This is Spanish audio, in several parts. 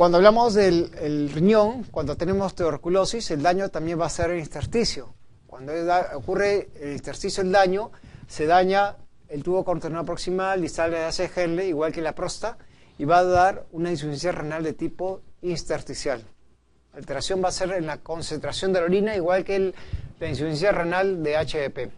Cuando hablamos del riñón, cuando tenemos tuberculosis, el daño también va a ser el intersticio. Cuando ocurre el intersticio, el daño, se daña el tubo contornado proximal, distal de la Henle, igual que la próstata, y va a dar una insuficiencia renal de tipo intersticial. La alteración va a ser en la concentración de la orina, igual que la insuficiencia renal de HDP.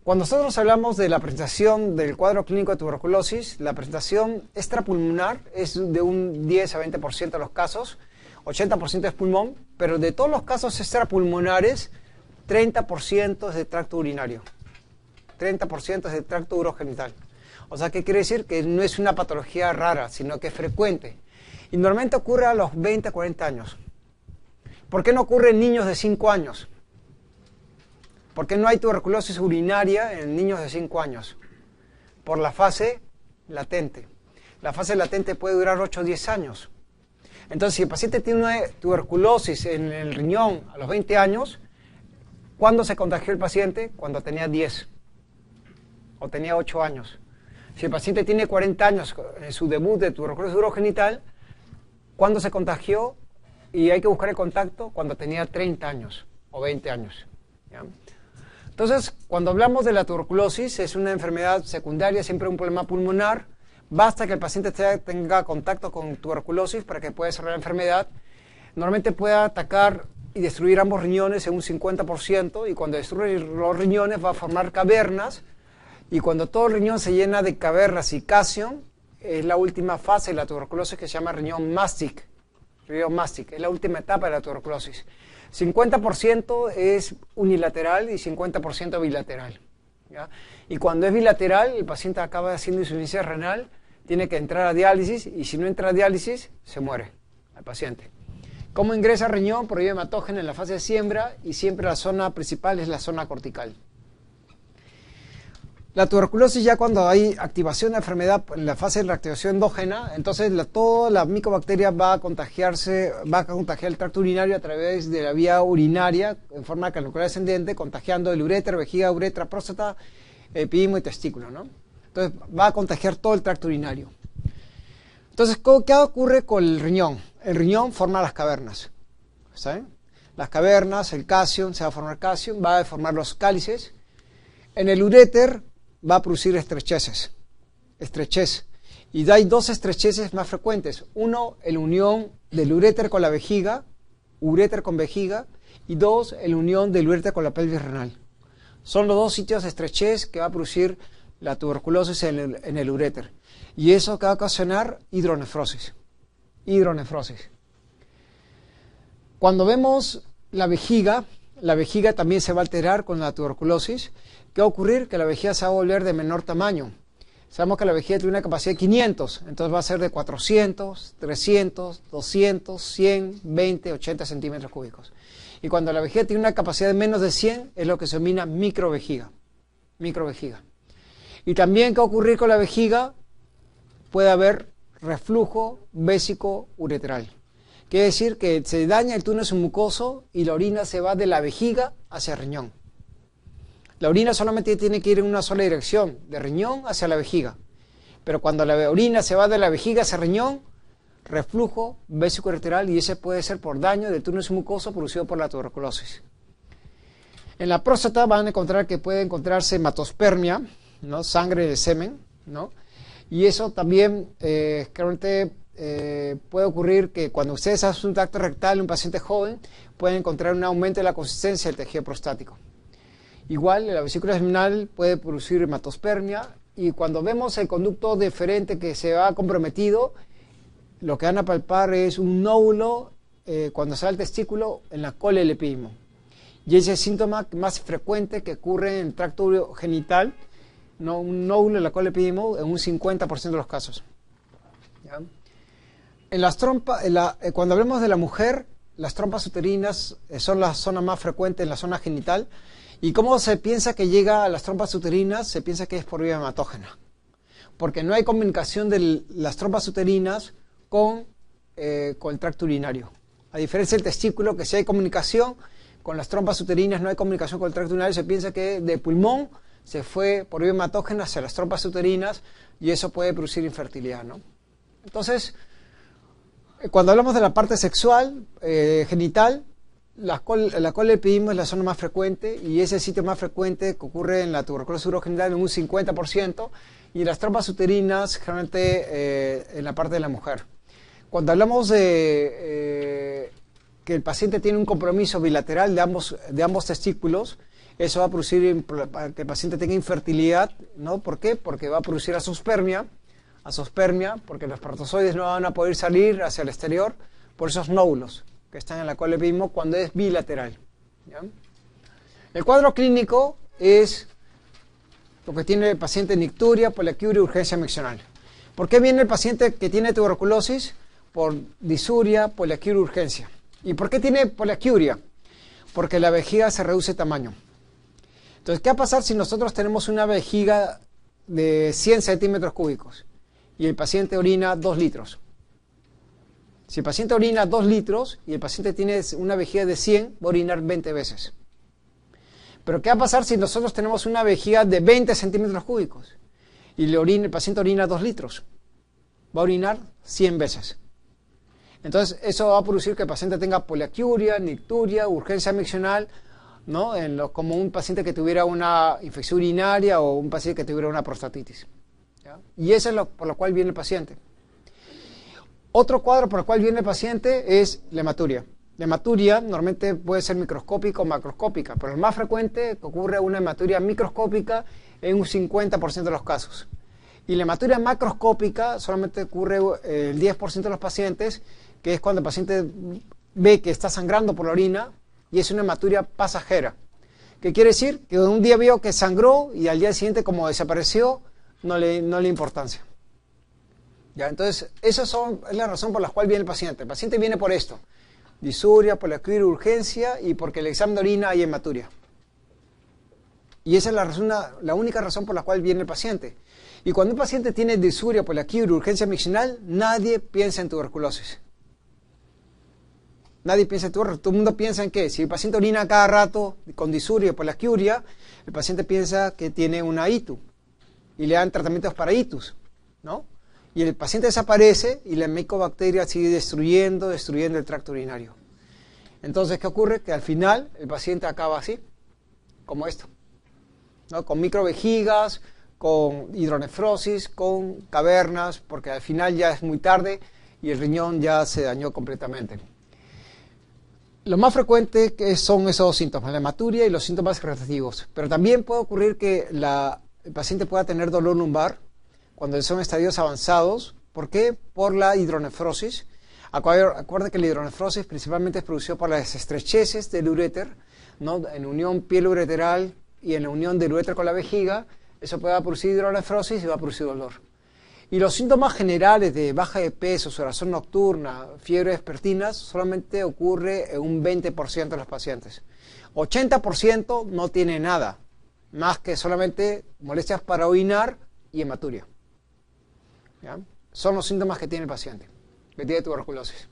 Cuando nosotros hablamos de la presentación del cuadro clínico de tuberculosis, la presentación extrapulmonar es de un 10 a 20% de los casos, 80% es pulmón, pero de todos los casos extrapulmonares, 30% es de tracto urinario, 30% es de tracto urogenital. O sea, ¿qué quiere decir? Que no es una patología rara, sino que es frecuente. Y normalmente ocurre a los 20 a 40 años. ¿Por qué no ocurre en niños de 5 años? ¿Por qué no hay tuberculosis urinaria en niños de 5 años? Por la fase latente. La fase latente puede durar 8 o 10 años. Entonces, si el paciente tiene una tuberculosis en el riñón a los 20 años, ¿cuándo se contagió el paciente? Cuando tenía 10 o tenía 8 años. Si el paciente tiene 40 años en su debut de tuberculosis urogenital, ¿cuándo se contagió? Y hay que buscar el contacto cuando tenía 30 años o 20 años. ¿Ya? Entonces, cuando hablamos de la tuberculosis, es una enfermedad secundaria, siempre un problema pulmonar. Basta que el paciente tenga contacto con tuberculosis para que pueda desarrollar la enfermedad. Normalmente puede atacar y destruir ambos riñones en un 50%, y cuando destruye los riñones va a formar cavernas, y cuando todo el riñón se llena de cavernas y calcio, es la última fase de la tuberculosis que se llama riñón mástic. Es la última etapa de la tuberculosis. 50% es unilateral y 50% bilateral. ¿Ya? Y cuando es bilateral, el paciente acaba haciendo insuficiencia renal, tiene que entrar a diálisis, y si no entra a diálisis, se muere el paciente. ¿Cómo ingresa al riñón? Por vía hematógena en la fase de siembra, y siempre la zona principal es la zona cortical. La tuberculosis, ya cuando hay activación de la enfermedad en la fase de reactivación endógena, entonces toda la micobacteria va a contagiar el tracto urinario a través de la vía urinaria en forma cavernocular descendente, contagiando el uréter, vejiga, uretra, próstata, epidimo y testículo, ¿no? Entonces va a contagiar todo el tracto urinario. Entonces, ¿qué ocurre con el riñón? El riñón forma las cavernas, ¿saben? Las cavernas, el calcio, se va a formar calcio, va a formar los cálices. En el uréter va a producir estrechez. Y hay dos estrecheces más frecuentes. Uno, la unión del uréter con la vejiga, uréter con vejiga, y dos, la unión del uréter con la pelvis renal. Son los dos sitios de estrechez que va a producir la tuberculosis en el uréter. Y eso que va a ocasionar hidronefrosis. Cuando vemos la vejiga también se va a alterar con la tuberculosis. ¿Qué va a ocurrir? Que la vejiga se va a volver de menor tamaño. Sabemos que la vejiga tiene una capacidad de 500, entonces va a ser de 400, 300, 200, 100, 20, 80 centímetros cúbicos. Y cuando la vejiga tiene una capacidad de menos de 100, es lo que se denomina microvejiga. Y también, ¿qué va a ocurrir con la vejiga? Puede haber reflujo vésico-uretral. Quiere decir que se daña el túnel submucoso y la orina se va de la vejiga hacia el riñón. La orina solamente tiene que ir en una sola dirección, de riñón hacia la vejiga. Pero cuando la orina se va de la vejiga hacia el riñón, reflujo vésico-uretral, y ese puede ser por daño del túnel submucoso producido por la tuberculosis. En la próstata van a encontrar que puede encontrarse hematospermia, ¿no? Sangre de semen, ¿no? Y eso también claramente puede ocurrir que cuando ustedes hacen un tacto rectal en un paciente joven, pueden encontrar un aumento de la consistencia del tejido prostático. Igual, la vesícula seminal puede producir hematospermia, y cuando vemos el conducto deferente que se ha comprometido, lo que van a palpar es un nódulo cuando sale el testículo en la cola del epidimo. Y ese es el síntoma más frecuente que ocurre en el tracto genital, ¿no? Un nódulo en la cola del epidimo en un 50% de los casos. ¿Ya? En las trompas, cuando hablamos de la mujer, las trompas uterinas son la zona más frecuente en la zona genital. ¿Y cómo se piensa que llega a las trompas uterinas? Se piensa que es por vía hematógena, porque no hay comunicación de las trompas uterinas con el tracto urinario. A diferencia del testículo, que sí hay comunicación, con las trompas uterinas no hay comunicación con el tracto urinario. Se piensa que de pulmón se fue por vía hematógena hacia las trompas uterinas, y eso puede producir infertilidad, ¿no? Entonces, Cuando hablamos de la parte sexual, genital, la colelepidismo es la zona más frecuente y es el sitio más frecuente que ocurre en la tuberculosis urogenital en un 50% y las trompas uterinas generalmente en la parte de la mujer. Cuando hablamos de que el paciente tiene un compromiso bilateral de ambos testículos, eso va a producir que el paciente tenga infertilidad, ¿no? ¿Por qué? Porque va a producir azoospermia, porque los espermatozoides no van a poder salir hacia el exterior por esos nódulos que están en la colelepidismo cuando es bilateral, ¿ya? El cuadro clínico es lo que tiene el paciente: nicturia, poliaquiuria, urgencia miccional. ¿Por qué viene el paciente que tiene tuberculosis? Por disuria, poliaquiuria, urgencia. ¿Y por qué tiene poliaquiuria? Porque la vejiga se reduce de tamaño. Entonces, ¿qué va a pasar si nosotros tenemos una vejiga de 100 centímetros cúbicos y el paciente orina 2 litros? Si el paciente orina 2 litros y el paciente tiene una vejiga de 100, va a orinar 20 veces. Pero ¿qué va a pasar si nosotros tenemos una vejiga de 20 centímetros cúbicos y el paciente orina 2 litros? Va a orinar 100 veces. Entonces, eso va a producir que el paciente tenga poliaquiuria, nicturia, urgencia miccional, ¿no? Como un paciente que tuviera una infección urinaria o un paciente que tuviera una prostatitis, ¿ya? Y eso es por lo cual viene el paciente. Otro cuadro por el cual viene el paciente es la hematuria. La hematuria normalmente puede ser microscópica o macroscópica, pero el más frecuente que ocurre una hematuria microscópica en un 50% de los casos. Y la hematuria macroscópica solamente ocurre el 10% de los pacientes, que es cuando el paciente ve que está sangrando por la orina y es una hematuria pasajera. ¿Qué quiere decir? Que un día vio que sangró y al día siguiente, como desapareció, no le importancia. ¿Ya? Entonces, esa es la razón por la cual viene el paciente. El paciente viene por esto: disuria, poliaquiuria, urgencia, y porque el examen de orina hay hematuria. Y esa es la única razón por la cual viene el paciente. Y cuando un paciente tiene disuria, poliaquiuria, urgencia miccional, nadie piensa en tuberculosis. Nadie piensa en tuberculosis. Todo el mundo piensa en qué. Si el paciente orina cada rato con disuria, poliaquiuria, el paciente piensa que tiene una ITU y le dan tratamientos para ITUs, ¿no? Y el paciente desaparece y la micobacteria sigue destruyendo el tracto urinario. Entonces, ¿qué ocurre? Que al final el paciente acaba así, como esto, ¿no? Con microvejigas, con hidronefrosis, con cavernas, porque al final ya es muy tarde y el riñón ya se dañó completamente. Lo más frecuente son esos síntomas, la hematuria y los síntomas recitativos. Pero también puede ocurrir que el paciente pueda tener dolor lumbar cuando son estadios avanzados. ¿Por qué? Por la hidronefrosis. Acuérdense que la hidronefrosis principalmente es producida por las estrecheces del uréter, ¿no? En unión piel-ureteral y en la unión del uréter con la vejiga, eso puede producir hidronefrosis y va a producir dolor. Y los síntomas generales de baja de peso, sudoración nocturna, fiebre vespertinas, solamente ocurre en un 20% de los pacientes. 80% no tiene nada, más que solamente molestias para orinar y hematuria. ¿Ya? Son los síntomas que tiene el paciente, que tiene tuberculosis.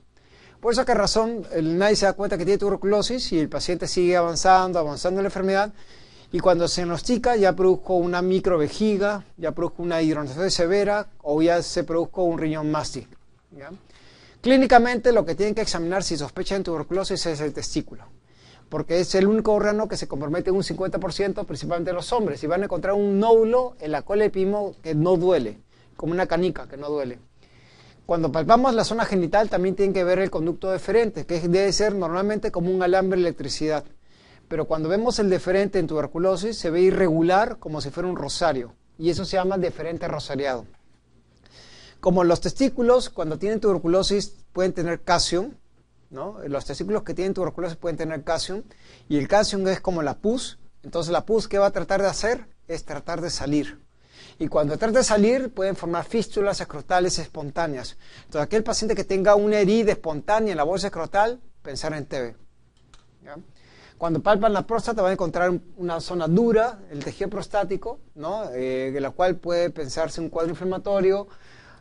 Por esa razón, nadie se da cuenta que tiene tuberculosis y el paciente sigue avanzando en la enfermedad. Y cuando se diagnostica ya produjo una microvejiga, ya produjo una hidronefrosis severa o ya se produjo un riñón masti, ¿ya? Clínicamente lo que tienen que examinar si sospechan tuberculosis es el testículo, porque es el único órgano que se compromete en un 50%, principalmente los hombres, y van a encontrar un nódulo en la colelepidismo que no duele, como una canica que no duele. Cuando palpamos la zona genital también tienen que ver el conducto deferente, que debe ser normalmente como un alambre de electricidad. Pero cuando vemos el deferente en tuberculosis se ve irregular como si fuera un rosario y eso se llama deferente rosariado. Como los testículos cuando tienen tuberculosis pueden tener calcium, ¿no? Los testículos que tienen tuberculosis pueden tener calcium y el calcium es como la pus. Entonces la pus, ¿qué va a tratar de hacer? Es tratar de salir. Y cuando trata de salir pueden formar fístulas escrotales espontáneas. Entonces aquel paciente que tenga una herida espontánea en la bolsa escrotal, pensar en TB, ¿ya? Cuando palpan la próstata van a encontrar una zona dura, el tejido prostático, ¿no? En la cual puede pensarse un cuadro inflamatorio,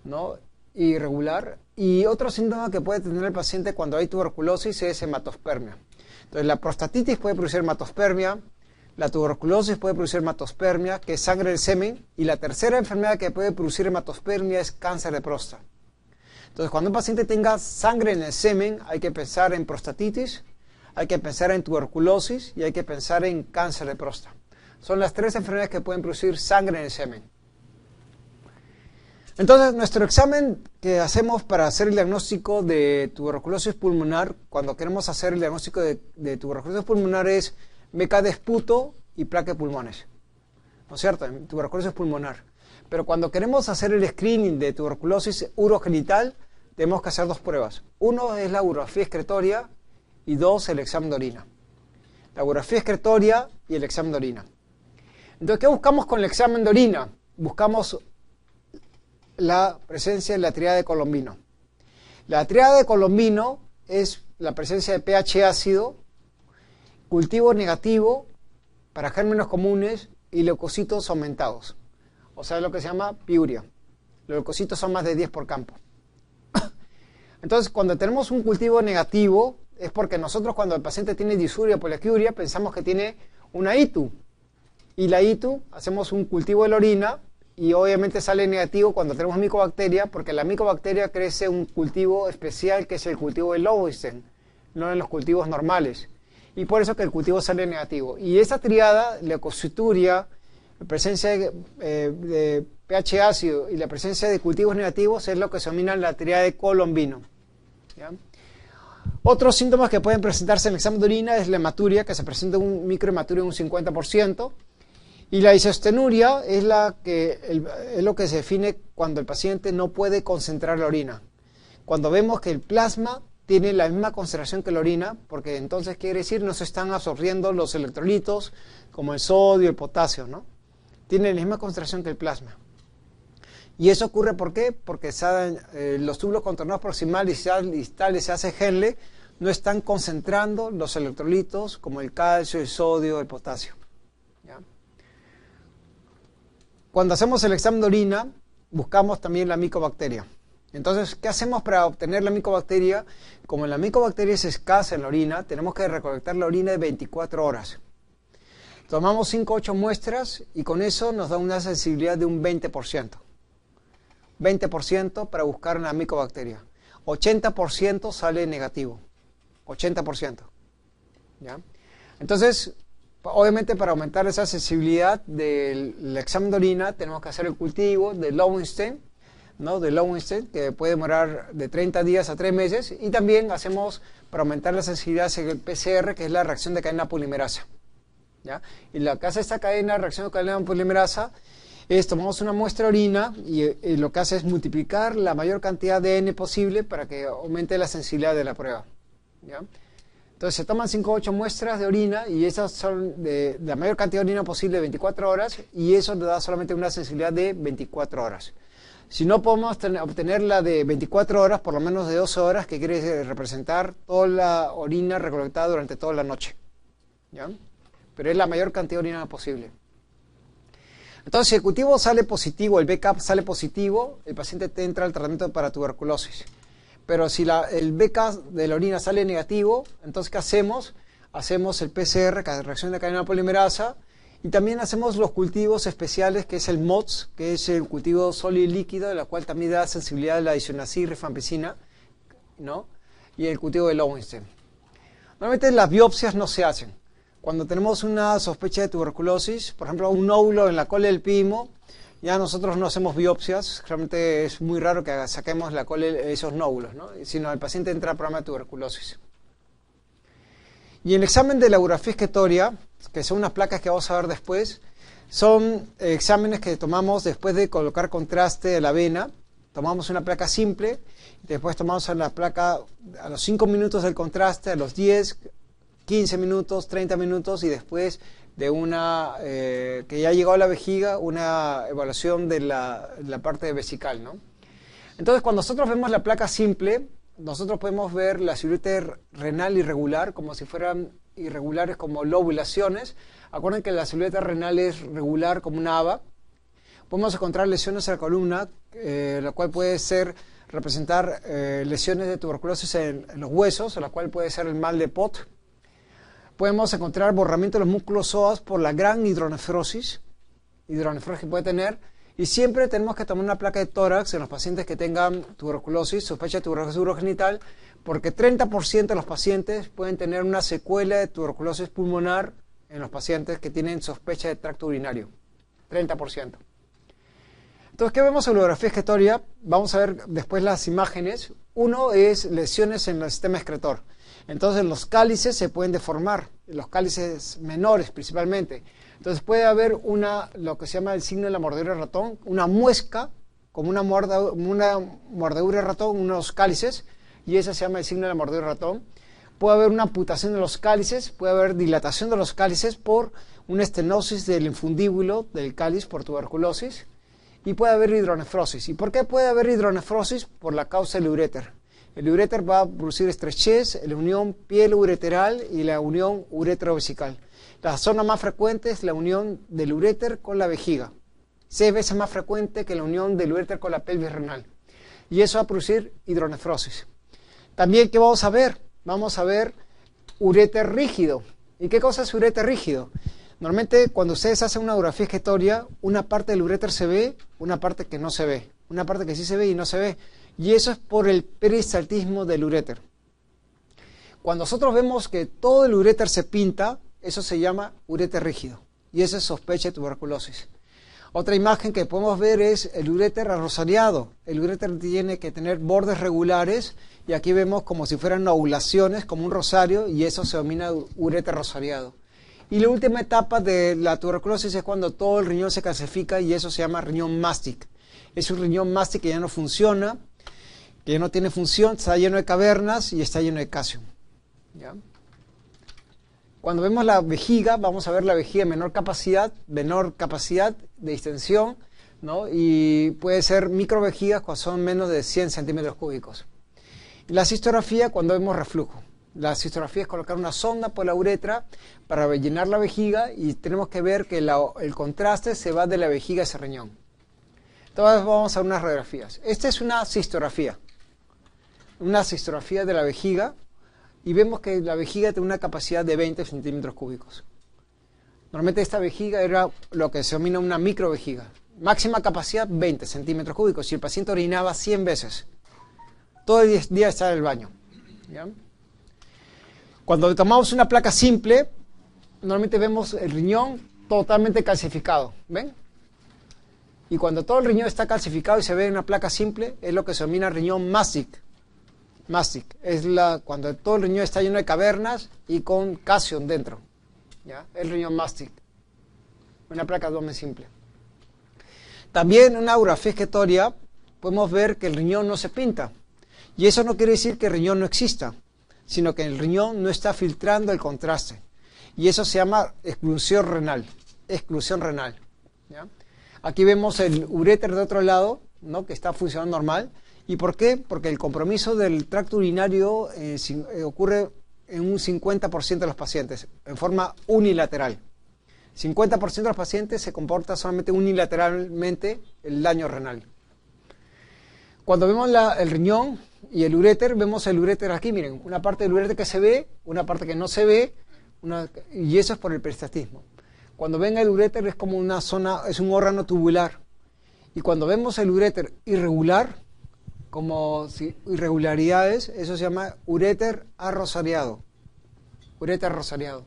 ¿no? Irregular. Y otro síntoma que puede tener el paciente cuando hay tuberculosis es hematospermia. Entonces la prostatitis puede producir hematospermia, la tuberculosis puede producir hematospermia, que es sangre del semen, y la tercera enfermedad que puede producir hematospermia es cáncer de próstata. Entonces, cuando un paciente tenga sangre en el semen, hay que pensar en prostatitis, hay que pensar en tuberculosis y hay que pensar en cáncer de próstata. Son las 3 enfermedades que pueden producir sangre en el semen. Entonces, nuestro examen que hacemos para hacer el diagnóstico de tuberculosis pulmonar, cuando queremos hacer el diagnóstico de tuberculosis pulmonar, es BK de esputo y placa de pulmones. ¿No es cierto? En tuberculosis pulmonar. Pero cuando queremos hacer el screening de tuberculosis urogenital, tenemos que hacer 2 pruebas. Uno es la urografía excretoria y 2, el examen de orina. La urografía excretoria y el examen de orina. Entonces, ¿qué buscamos con el examen de orina? Buscamos la presencia de la triada de Colombino. La triada de Colombino es la presencia de pH ácido, cultivo negativo para gérmenes comunes y leucocitos aumentados. O sea, lo que se llama piuria. Los leucocitos son más de 10 por campo. Entonces, cuando tenemos un cultivo negativo, es porque nosotros cuando el paciente tiene disuria o poliaquiuria, pensamos que tiene una ITU. Y la ITU, hacemos un cultivo de la orina y obviamente sale negativo cuando tenemos micobacteria, porque la micobacteria crece un cultivo especial que es el cultivo de Lowenstein, no en los cultivos normales. Y por eso que el cultivo sale negativo. Y esa triada, leucocituria, la presencia de pH ácido y la presencia de cultivos negativos es lo que se denomina la triada de Colombino. ¿Ya? Otros síntomas que pueden presentarse en el examen de orina es la hematuria, que se presenta un microhematuria de un 50%. Y la isostenuria es lo que se define cuando el paciente no puede concentrar la orina. Cuando vemos que el plasma tiene la misma concentración que la orina, porque entonces quiere decir no se están absorbiendo los electrolitos como el sodio, el potasio, ¿no? Tiene la misma concentración que el plasma. ¿Y eso ocurre por qué? Porque los túbulos contornados proximales y distales, se hace Henle, no están concentrando los electrolitos como el calcio, el sodio, el potasio. ¿Ya? Cuando hacemos el examen de orina, buscamos también la micobacteria. Entonces, ¿qué hacemos para obtener la micobacteria? Como la micobacteria es escasa en la orina, tenemos que recolectar la orina de 24 horas. Tomamos 5 o 8 muestras y con eso nos da una sensibilidad de un 20%. 20% para buscar una micobacteria. 80% sale negativo. 80%. ¿Ya? Entonces, obviamente para aumentar esa sensibilidad del examen de orina tenemos que hacer el cultivo de Lowenstein, ¿no? De Lowenstein, que puede demorar de 30 días a 3 meses. Y también hacemos, para aumentar la sensibilidad, el PCR, que es la reacción de cadena polimerasa. ¿Ya? Y lo que hace esta reacción de cadena polimerasa, es tomamos una muestra de orina y lo que hace es multiplicar la mayor cantidad de N posible para que aumente la sensibilidad de la prueba. ¿Ya? Entonces se toman 5 o 8 muestras de orina y esas son de la mayor cantidad de orina posible de 24 horas y eso le da solamente una sensibilidad de 24 horas. Si no podemos obtenerla de 24 horas, por lo menos de 12 horas, que quiere representar toda la orina recolectada durante toda la noche. ¿Ya? Pero es la mayor cantidad de orina posible. Entonces, si el cultivo sale positivo, el BK sale positivo, el paciente entra al tratamiento para tuberculosis. Pero si el BK de la orina sale negativo, entonces ¿qué hacemos? Hacemos el PCR, que es reacción de cadena polimerasa, y también hacemos los cultivos especiales, que es el MOTS, que es el cultivo sólido y líquido, de la cual también da sensibilidad a la isonacil rifampicina, ¿no? Y el cultivo de Lowenstein. Normalmente las biopsias no se hacen. Cuando tenemos una sospecha de tuberculosis, por ejemplo, un nódulo en la cola del pimo, ya nosotros no hacemos biopsias, realmente es muy raro que saquemos la cola de esos nódulos, ¿no? Sino el paciente entra al programa de tuberculosis. Y el examen de la urografía excretoria, que son unas placas que vamos a ver después, son exámenes que tomamos después de colocar contraste a la vena. Tomamos una placa simple, después tomamos la placa a los 5 minutos del contraste, a los 10, 15 minutos, 30 minutos y después de una que ya llegó a la vejiga, una evaluación de la parte vesical, ¿no? Entonces, cuando nosotros vemos la placa simple, nosotros podemos ver la silueta renal irregular, como si fueran irregulares como lobulaciones. Acuérdense que la silueta renal es regular como una haba. Podemos encontrar lesiones en la columna, la cual puede representar lesiones de tuberculosis en los huesos, la cual puede ser el mal de Pot. Podemos encontrar borramiento de los músculos psoas por la gran hidronefrosis que puede tener, Y siempre tenemos que tomar una placa de tórax en los pacientes que tengan tuberculosis, sospecha de tuberculosis urogenital, porque 30% de los pacientes pueden tener una secuela de tuberculosis pulmonar en los pacientes que tienen sospecha de tracto urinario. 30%. Entonces, ¿qué vemos en la radiografía excretoria? Vamos a ver después las imágenes. Uno es lesiones en el sistema excretor. Entonces, los cálices se pueden deformar, los cálices menores principalmente. Entonces, puede haber lo que se llama el signo de la mordedura de ratón, una muesca, como una mordedura de ratón, unos cálices, y ese se llama el signo de la mordedura de ratón. Puede haber una amputación de los cálices, puede haber dilatación de los cálices por una estenosis del infundíbulo del cáliz por tuberculosis, y puede haber hidronefrosis. ¿Y por qué puede haber hidronefrosis? Por la causa del uréter. El uréter va a producir estrechez, la unión piel-ureteral y la unión uretero-vesical. La zona más frecuente es la unión del uréter con la vejiga. 6 veces más frecuente que la unión del uréter con la pelvis renal. Y eso va a producir hidronefrosis. También, ¿qué vamos a ver? Vamos a ver uréter rígido. ¿Y qué cosa es uréter rígido? Normalmente, cuando ustedes hacen una radiografía excretoria, una parte del uréter se ve, una parte que no se ve. Una parte que sí se ve y no se ve. Y eso es por el peristaltismo del uréter. Cuando nosotros vemos que todo el uréter se pinta, eso se llama uréter rígido. Y eso es sospecha de tuberculosis. Otra imagen que podemos ver es el uréter arrosariado. El uréter tiene que tener bordes regulares y aquí vemos como si fueran ovulaciones, como un rosario, y eso se denomina uréter rosariado. Y la última etapa de la tuberculosis es cuando todo el riñón se calcifica y eso se llama riñón mástic. Es un riñón mástic que ya no funciona, que ya no tiene función, está lleno de cavernas y está lleno de calcio. ¿Ya? Cuando vemos la vejiga, vamos a ver la vejiga de menor capacidad de distensión, ¿no? Y puede ser microvejigas cuando son menos de 100 centímetros cúbicos. La cistografía cuando vemos reflujo. La cistografía es colocar una sonda por la uretra para llenar la vejiga y tenemos que ver que el contraste se va de la vejiga a ese riñón. Entonces vamos a unas radiografías. Esta es una cistografía de la vejiga y vemos que la vejiga tiene una capacidad de 20 centímetros cúbicos. Normalmente esta vejiga era lo que se denomina una microvejiga. Máxima capacidad 20 centímetros cúbicos. Si el paciente orinaba 100 veces, todo el día está en el baño. ¿Ya? Cuando tomamos una placa simple, normalmente vemos el riñón totalmente calcificado. ¿Ven? Y cuando todo el riñón está calcificado y se ve en una placa simple, es lo que se denomina riñón mástic. Mástic es cuando todo el riñón está lleno de cavernas y con calcio dentro. ¿Ya? El riñón mástic. Una placa de abdomen simple. También en una radiografía excretoria podemos ver que el riñón no se pinta. Y eso no quiere decir que el riñón no exista, sino que el riñón no está filtrando el contraste. Y eso se llama exclusión renal. Exclusión renal. ¿Ya? Aquí vemos el uréter de otro lado, ¿no? Que está funcionando normal. ¿Y por qué? Porque el compromiso del tracto urinario ocurre en un 50% de los pacientes, en forma unilateral. 50% de los pacientes se comporta solamente unilateralmente el daño renal. Cuando vemos el riñón y el uréter, vemos el uréter aquí, miren, una parte del uréter que se ve, una parte que no se ve, y eso es por el peristaltismo. Cuando ven el uréter es como una zona, es un órgano tubular. Y cuando vemos el uréter irregular, como irregularidades, eso se llama uréter arrosariado. Uréter arrosariado.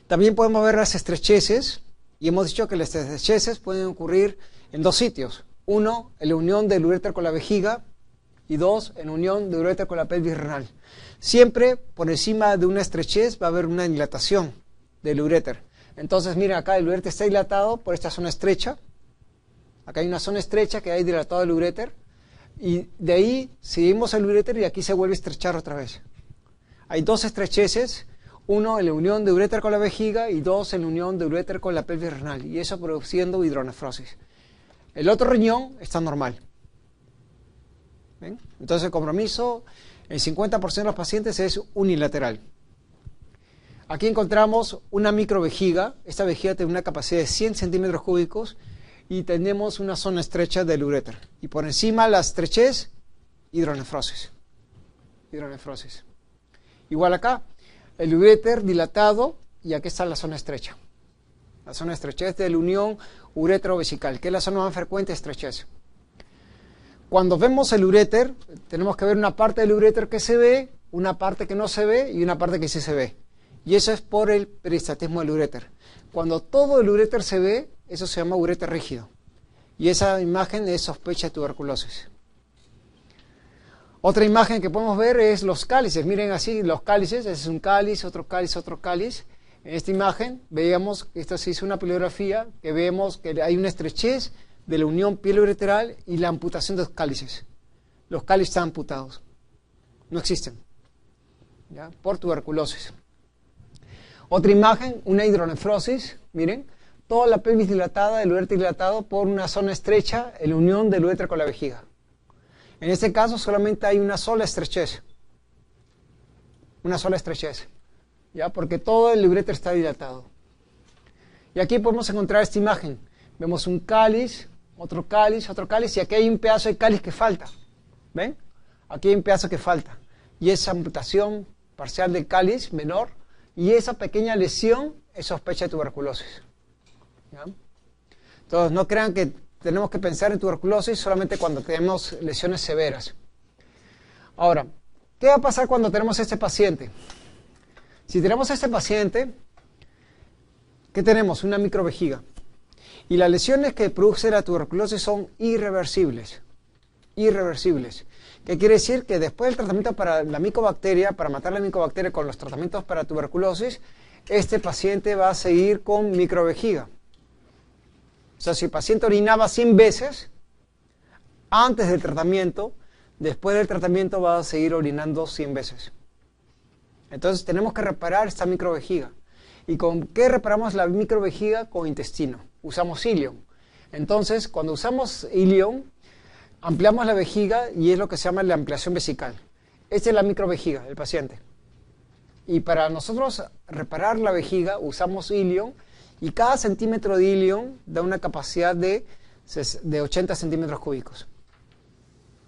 También podemos ver las estrecheces, y hemos dicho que las estrecheces pueden ocurrir en 2 sitios. 1, en la unión del uréter con la vejiga, y 2, en unión del uréter con la pelvis renal. Siempre por encima de una estrechez va a haber una dilatación del uréter. Entonces, miren, acá el uréter está dilatado por esta zona estrecha. Acá hay una zona estrecha que hay dilatado el uréter. Y de ahí seguimos el uréter y aquí se vuelve a estrechar otra vez. Hay 2 estrecheces. 1 en la unión de uréter con la vejiga y 2 en la unión de uréter con la pelvis renal. Y eso produciendo hidronefrosis. El otro riñón está normal. ¿Ven? Entonces el compromiso en 50% de los pacientes es unilateral. Aquí encontramos una microvejiga. Esta vejiga tiene una capacidad de 100 centímetros cúbicos y tenemos una zona estrecha del uréter. Y por encima la estrechez, hidronefrosis. Hidronefrosis. Igual acá, el uréter dilatado y aquí está la zona estrecha. La zona de estrechez de la unión uretero-vesical, que es la zona más frecuente de estrechez. Cuando vemos el uréter, tenemos que ver una parte del uréter que se ve, una parte que no se ve y una parte que sí se ve. Y eso es por el peristatismo del uréter. Cuando todo el uréter se ve, eso se llama uréter rígido. Y esa imagen es sospecha de tuberculosis. Otra imagen que podemos ver es los cálices. Miren así, los cálices. Ese es un cáliz, otro cáliz, otro cáliz. En esta imagen veíamos que esto se hizo una poligrafía, que vemos que hay una estrechez de la unión pielo-ureteral y la amputación de los cálices. Los cálices están amputados. No existen. ¿Ya? Por tuberculosis. Otra imagen, una hidronefrosis. Miren, toda la pelvis dilatada, el uréter dilatado por una zona estrecha en la unión del uréter con la vejiga. En este caso solamente hay una sola estrechez. Una sola estrechez. ¿Ya? Porque todo el uréter está dilatado. Y aquí podemos encontrar esta imagen. Vemos un cáliz, otro cáliz, otro cáliz, y aquí hay un pedazo de cáliz que falta. ¿Ven? Aquí hay un pedazo que falta. Y esa amputación parcial del cáliz menor, y esa pequeña lesión es sospecha de tuberculosis. ¿Ya? Entonces, no crean que tenemos que pensar en tuberculosis solamente cuando tenemos lesiones severas. Ahora, ¿qué va a pasar cuando tenemos este paciente? Si tenemos a este paciente, ¿qué tenemos? Una microvejiga. Y las lesiones que produce la tuberculosis son irreversibles. Irreversibles. ¿Qué quiere decir? Que después del tratamiento para la micobacteria, para matar la micobacteria con los tratamientos para tuberculosis, este paciente va a seguir con microvejiga. O sea, si el paciente orinaba 100 veces antes del tratamiento, después del tratamiento va a seguir orinando 100 veces. Entonces tenemos que reparar esta microvejiga. ¿Y con qué reparamos la microvejiga? Con intestino. Usamos ilion. Entonces, cuando usamos ilion, ampliamos la vejiga y es lo que se llama la ampliación vesical. Esta es la microvejiga del paciente. Y para nosotros reparar la vejiga usamos ilion, y cada centímetro de ilion da una capacidad de 80 centímetros cúbicos.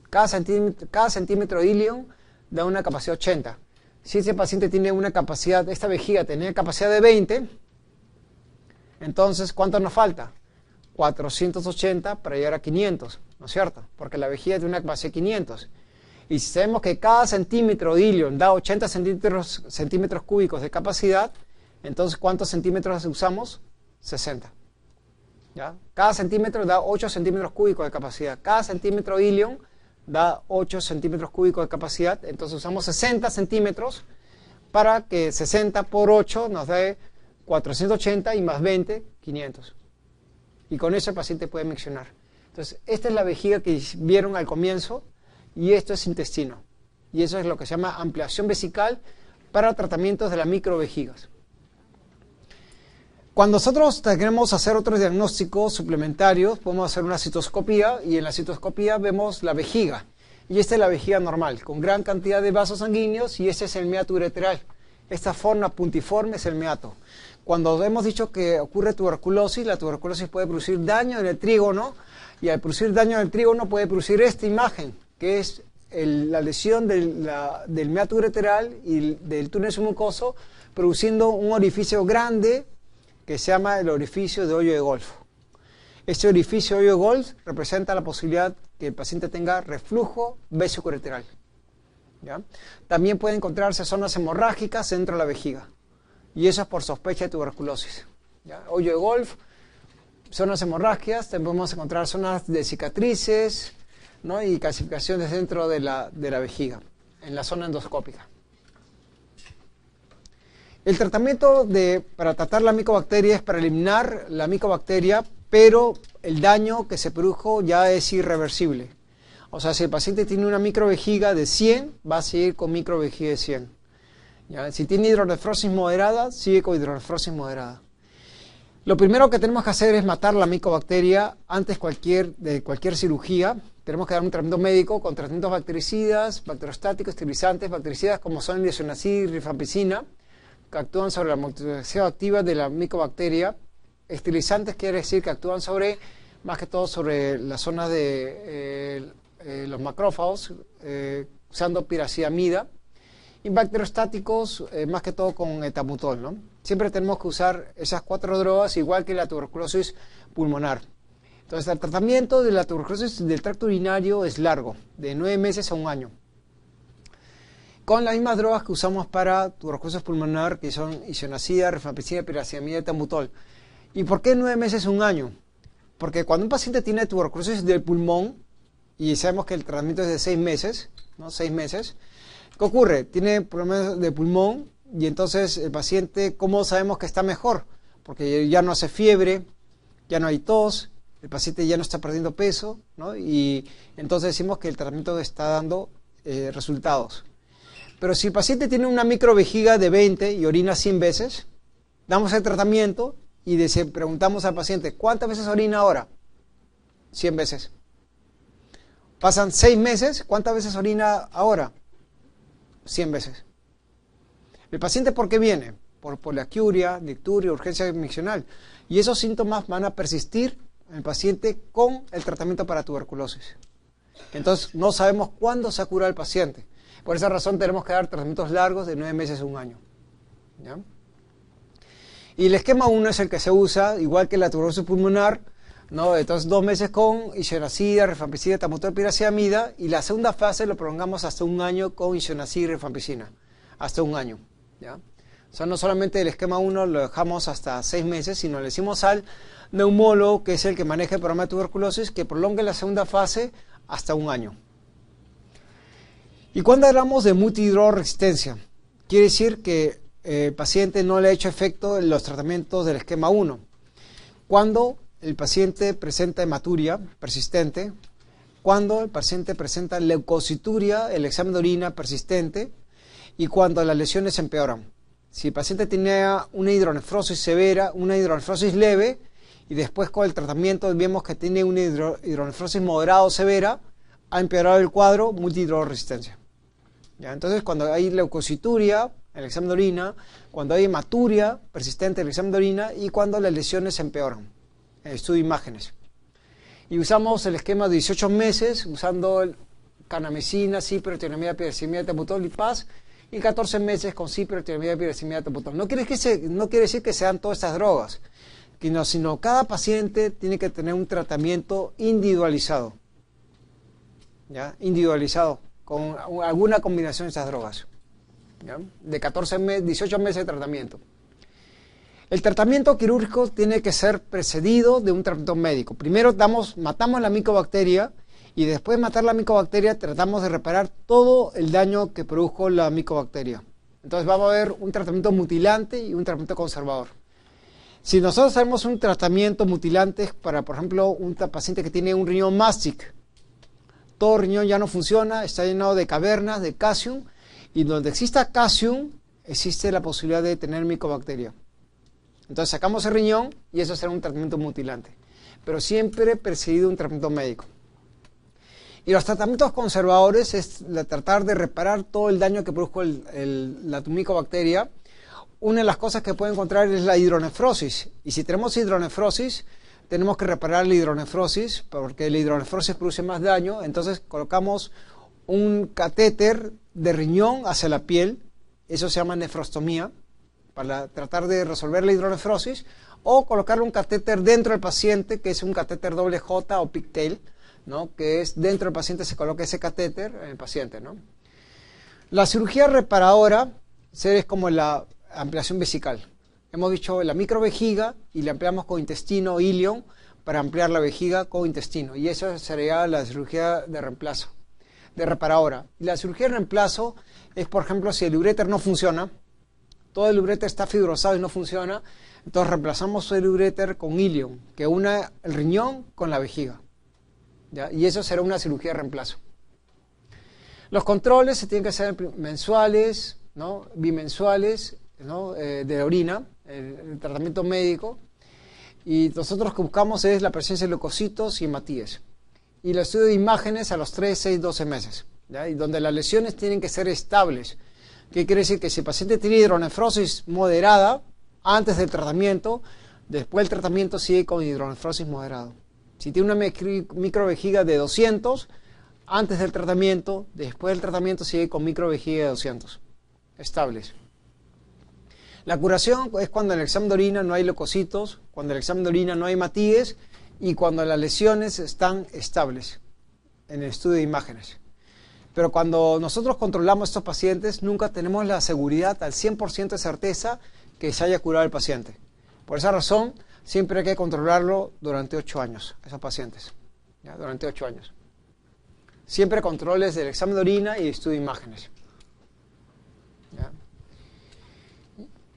Cada centímetro de ilion da una capacidad de 80. Si ese paciente tiene una capacidad, esta vejiga tenía capacidad de 20, entonces, ¿cuánto nos falta? 480 para llegar a 500, ¿no es cierto? Porque la vejiga tiene una capacidad de 500. Y si sabemos que cada centímetro de ilion da 80 centímetros cúbicos de capacidad, entonces, ¿cuántos centímetros usamos? 60. ¿Ya? Cada centímetro da 8 centímetros cúbicos de capacidad. Cada centímetro de ilion da 8 centímetros cúbicos de capacidad. Entonces, usamos 60 centímetros para que 60 por 8 nos dé 480 y más 20, 500. Y con eso el paciente puede miccionar. Entonces, esta es la vejiga que vieron al comienzo y esto es intestino. Y eso es lo que se llama ampliación vesical para tratamientos de las microvejigas. Cuando nosotros queremos hacer otros diagnósticos suplementarios, podemos hacer una citoscopía y en la citoscopía vemos la vejiga. Y esta es la vejiga normal, con gran cantidad de vasos sanguíneos y este es el meato ureteral. Esta forma puntiforme es el meato. Cuando hemos dicho que ocurre tuberculosis, la tuberculosis puede producir daño en el trígono y al producir daño en el trígono puede producir esta imagen, que es la lesión del meato ureteral y del túnel submucoso, produciendo un orificio grande que se llama el orificio de hoyo de golf. Este orificio de hoyo de golf representa la posibilidad que el paciente tenga reflujo vesicoureteral. ¿Ya? También puede encontrarse zonas hemorrágicas dentro de la vejiga. Y eso es por sospecha de tuberculosis. ¿Ya? Hoyo de golf, zonas hemorrágicas, también podemos encontrar zonas de cicatrices, ¿no? Y calcificaciones dentro de la vejiga, en la zona endoscópica. El tratamiento para tratar la micobacteria es para eliminar la micobacteria, pero el daño que se produjo ya es irreversible. O sea, si el paciente tiene una microvejiga de 100, va a seguir con microvejiga de 100. ¿Ya? Si tiene hidronefrosis moderada, sigue con hidronefrosis moderada. Lo primero que tenemos que hacer es matar la micobacteria antes de cualquier cirugía. Tenemos que dar un tratamiento médico con tratamientos bactericidas, bacteriostáticos, esterilizantes, bactericidas como son el isoniazid y rifampicina, que actúan sobre la multiplicación activa de la micobacteria. Esterilizantes quiere decir que actúan más que todo sobre la zona de los macrófagos, usando piracidamida. Y bacteriostáticos, más que todo con etambutol, ¿no? Siempre tenemos que usar esas 4 drogas, igual que la tuberculosis pulmonar. Entonces, el tratamiento de la tuberculosis del tracto urinario es largo, de 9 meses a 1 año. Con las mismas drogas que usamos para tuberculosis pulmonar, que son isoniazida, rifampicina, piracetamida y etambutol. ¿Y por qué 9 meses a 1 año? Porque cuando un paciente tiene tuberculosis del pulmón, y sabemos que el tratamiento es de 6 meses, ¿no? 6 meses, ¿qué ocurre? Tiene problemas de pulmón, y entonces el paciente, ¿cómo sabemos que está mejor? Porque ya no hace fiebre, ya no hay tos, el paciente ya no está perdiendo peso, ¿no? Y entonces decimos que el tratamiento está dando resultados. Pero si el paciente tiene una microvejiga de 20 y orina 100 veces, damos el tratamiento y preguntamos al paciente, ¿cuántas veces orina ahora? 100 veces. Pasan 6 meses, ¿cuántas veces orina ahora? 100 veces. ¿El paciente por qué viene? Por poliaquiuria, nicturia, urgencia miccional. Y esos síntomas van a persistir en el paciente con el tratamiento para tuberculosis. Entonces no sabemos cuándo se ha curado el paciente. Por esa razón tenemos que dar tratamientos largos de 9 meses a 1 año. ¿Ya? Y el esquema 1 es el que se usa, igual que la tuberculosis pulmonar, ¿no? Entonces 2 meses con isoniazida, rifampicina, etambutol, piracetamida, y la segunda fase lo prolongamos hasta 1 año con isoniazida y rifampicina. Hasta 1 año. ¿Ya? O sea, no solamente el esquema 1 lo dejamos hasta 6 meses, sino le decimos al neumólogo, que es el que maneja el programa de tuberculosis, que prolongue la segunda fase hasta 1 año. Y cuando hablamos de multidrogresistencia, quiere decir que el paciente no le ha hecho efecto en los tratamientos del esquema 1. Cuando el paciente presenta hematuria persistente, cuando el paciente presenta leucocituria, el examen de orina persistente, y cuando las lesiones empeoran. Si el paciente tenía una hidronefrosis severa, una hidronefrosis leve, y después con el tratamiento vemos que tiene una hidronefrosis moderada o severa, ha empeorado el cuadro, multidrogresistencia. ¿Ya? Entonces, cuando hay leucocituria, el examen de orina, cuando hay hematuria persistente, el examen de orina, y cuando las lesiones empeoran, el estudio de imágenes. Y usamos el esquema de 18 meses, usando canamicina, ciprotiromida, piracetamida, etambutol y PAS, y 14 meses con ciprotiromida, piracetamida, etambutol. No quiere decir que sean todas estas drogas, sino cada paciente tiene que tener un tratamiento individualizado. ¿Ya? Individualizado, con alguna combinación de estas drogas. ¿Ya? De 18 meses de tratamiento. El tratamiento quirúrgico tiene que ser precedido de un tratamiento médico. Primero matamos la micobacteria, y después de matar la micobacteria tratamos de reparar todo el daño que produjo la micobacteria. Entonces vamos a ver un tratamiento mutilante y un tratamiento conservador. Si nosotros hacemos un tratamiento mutilante para, por ejemplo, un paciente que tiene un riñón mástic, todo riñón ya no funciona, está llenado de cavernas, de calcium, y donde exista calcium, existe la posibilidad de tener micobacteria. Entonces sacamos el riñón y eso será un tratamiento mutilante, pero siempre precedido de un tratamiento médico. Y los tratamientos conservadores es tratar de reparar todo el daño que produjo la micobacteria. Una de las cosas que puede encontrar es la hidronefrosis, y si tenemos hidronefrosis, tenemos que reparar la hidronefrosis, porque la hidronefrosis produce más daño. Entonces colocamos un catéter de riñón hacia la piel, eso se llama nefrostomía, para tratar de resolver la hidronefrosis, o colocarle un catéter dentro del paciente, que es un catéter doble J o pigtail, ¿no? Que es dentro del paciente, se coloca ese catéter en el paciente, ¿no? La cirugía reparadora es como la ampliación vesical. Hemos dicho la microvejiga y la ampliamos con intestino o ilion para ampliar la vejiga con intestino, y eso sería la cirugía de reemplazo, de reparadora. Y la cirugía de reemplazo es, por ejemplo, si el uréter no funciona, todo el uréter está fibrosado y no funciona, entonces reemplazamos el uréter con ilion, que une el riñón con la vejiga. ¿Ya? Y eso será una cirugía de reemplazo. Los controles se tienen que hacer mensuales, ¿no? Bimensuales, ¿no? De la orina, el tratamiento médico, y nosotros lo que buscamos es la presencia de leucocitos y hematíes. Y el estudio de imágenes a los 3, 6, 12 meses, ¿ya? Y donde las lesiones tienen que ser estables. ¿Qué quiere decir? Que si el paciente tiene hidronefrosis moderada antes del tratamiento, después del tratamiento sigue con hidronefrosis moderada. Si tiene una microvejiga de 200, antes del tratamiento, después del tratamiento sigue con microvejiga de 200. estables. La curación es cuando en el examen de orina no hay leucocitos, cuando en el examen de orina no hay hematíes y cuando las lesiones están estables en el estudio de imágenes. Pero cuando nosotros controlamos a estos pacientes, nunca tenemos la seguridad al 100% de certeza que se haya curado el paciente. Por esa razón, siempre hay que controlarlo durante 8 años, esos pacientes. ¿Ya? Durante 8 años. Siempre controles del examen de orina y estudio de imágenes. ¿Ya?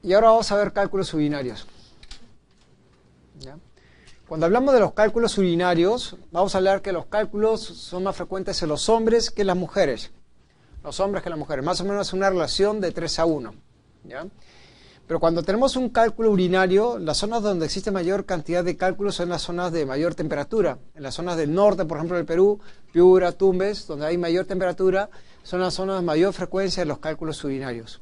Y ahora vamos a ver cálculos urinarios. ¿Ya? Cuando hablamos de los cálculos urinarios, vamos a hablar que los cálculos son más frecuentes en los hombres que en las mujeres. Los hombres que en las mujeres. Más o menos una relación de 3:1. ¿Ya? Pero cuando tenemos un cálculo urinario, las zonas donde existe mayor cantidad de cálculos son las zonas de mayor temperatura. En las zonas del norte, por ejemplo, del Perú, Piura, Tumbes, donde hay mayor temperatura, son las zonas de mayor frecuencia de los cálculos urinarios.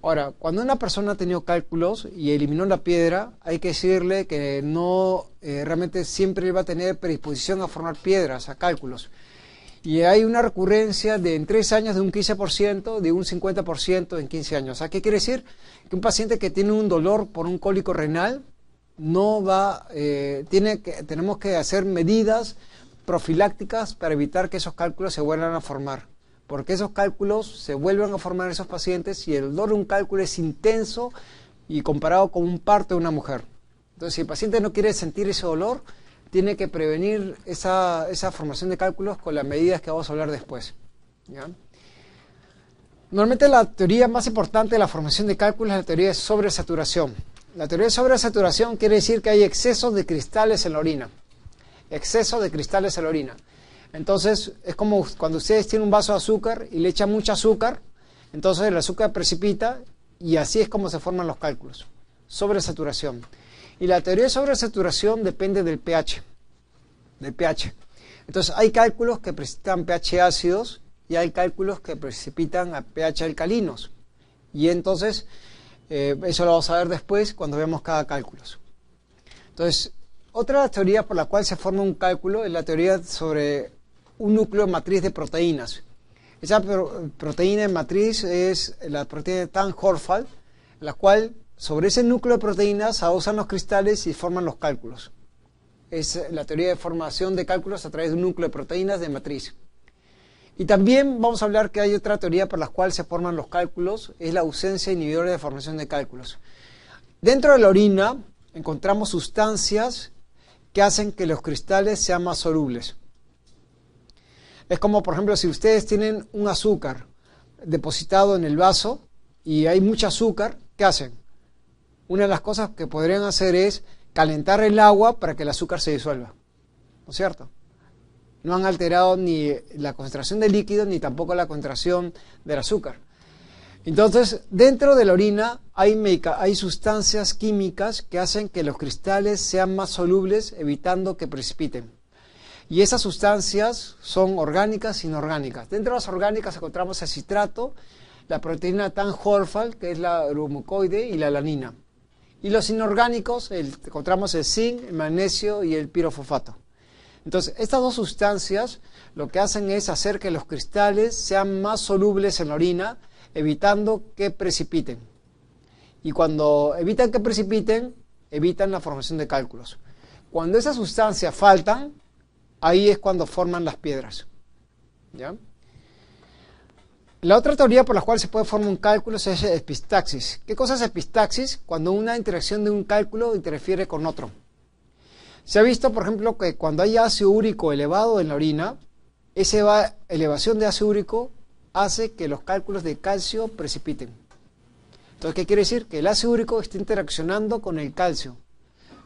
Ahora, cuando una persona ha tenido cálculos y eliminó la piedra, hay que decirle que no realmente siempre va a tener predisposición a formar piedras, a cálculos. Y hay una recurrencia de en 3 años de un 15%, de un 50% en 15 años. ¿Qué quiere decir? Que un paciente que tiene un dolor por un cólico renal no va, tenemos que hacer medidas profilácticas para evitar que esos cálculos se vuelvan a formar. Porque esos cálculos se vuelven a formar en esos pacientes y el dolor de un cálculo es intenso y comparado con un parto de una mujer. Entonces, si el paciente no quiere sentir ese dolor, tiene que prevenir esa formación de cálculos con las medidas que vamos a hablar después. ¿Ya? Normalmente la teoría más importante de la formación de cálculos es la teoría de sobresaturación. La teoría de sobresaturación quiere decir que hay exceso de cristales en la orina. Exceso de cristales en la orina. Entonces, es como cuando ustedes tienen un vaso de azúcar y le echan mucho azúcar, entonces el azúcar precipita y así es como se forman los cálculos. Sobresaturación. Y la teoría de sobresaturación depende del pH. Del pH. Entonces, hay cálculos que precipitan pH ácidos y hay cálculos que precipitan a pH alcalinos. Y entonces, eso lo vamos a ver después cuando veamos cada cálculo. Entonces, otra teoría por la cual se forma un cálculo es la teoría sobre un núcleo matriz de proteínas. Esa proteína de matriz es la proteína de Tan-Horfeld, la cual sobre ese núcleo de proteínas adosan los cristales y forman los cálculos. Es la teoría de formación de cálculos a través de un núcleo de proteínas de matriz. Y también vamos a hablar que hay otra teoría por la cual se forman los cálculos, es la ausencia inhibidora de formación de cálculos. Dentro de la orina encontramos sustancias que hacen que los cristales sean más solubles. Es como, por ejemplo, si ustedes tienen un azúcar depositado en el vaso y hay mucho azúcar, ¿qué hacen? Una de las cosas que podrían hacer es calentar el agua para que el azúcar se disuelva. ¿No es cierto? No han alterado ni la concentración del líquido ni tampoco la concentración del azúcar. Entonces, dentro de la orina hay sustancias químicas que hacen que los cristales sean más solubles, evitando que precipiten. Y esas sustancias son orgánicas e inorgánicas. Dentro de las orgánicas encontramos el citrato, la proteína Tan-Horfeld, que es la rumucoide, y la alanina. Y los inorgánicos encontramos el zinc, el magnesio y el pirofosfato. Entonces, estas dos sustancias lo que hacen es hacer que los cristales sean más solubles en la orina, evitando que precipiten. Y cuando evitan que precipiten, evitan la formación de cálculos. Cuando esas sustancias faltan, ahí es cuando forman las piedras. ¿Ya? La otra teoría por la cual se puede formar un cálculo es epistaxis. ¿Qué cosa es epistaxis? Cuando una interacción de un cálculo interfiere con otro. Se ha visto, por ejemplo, que cuando hay ácido úrico elevado en la orina, esa elevación de ácido úrico hace que los cálculos de calcio precipiten. Entonces, ¿qué quiere decir? Que el ácido úrico está interaccionando con el calcio.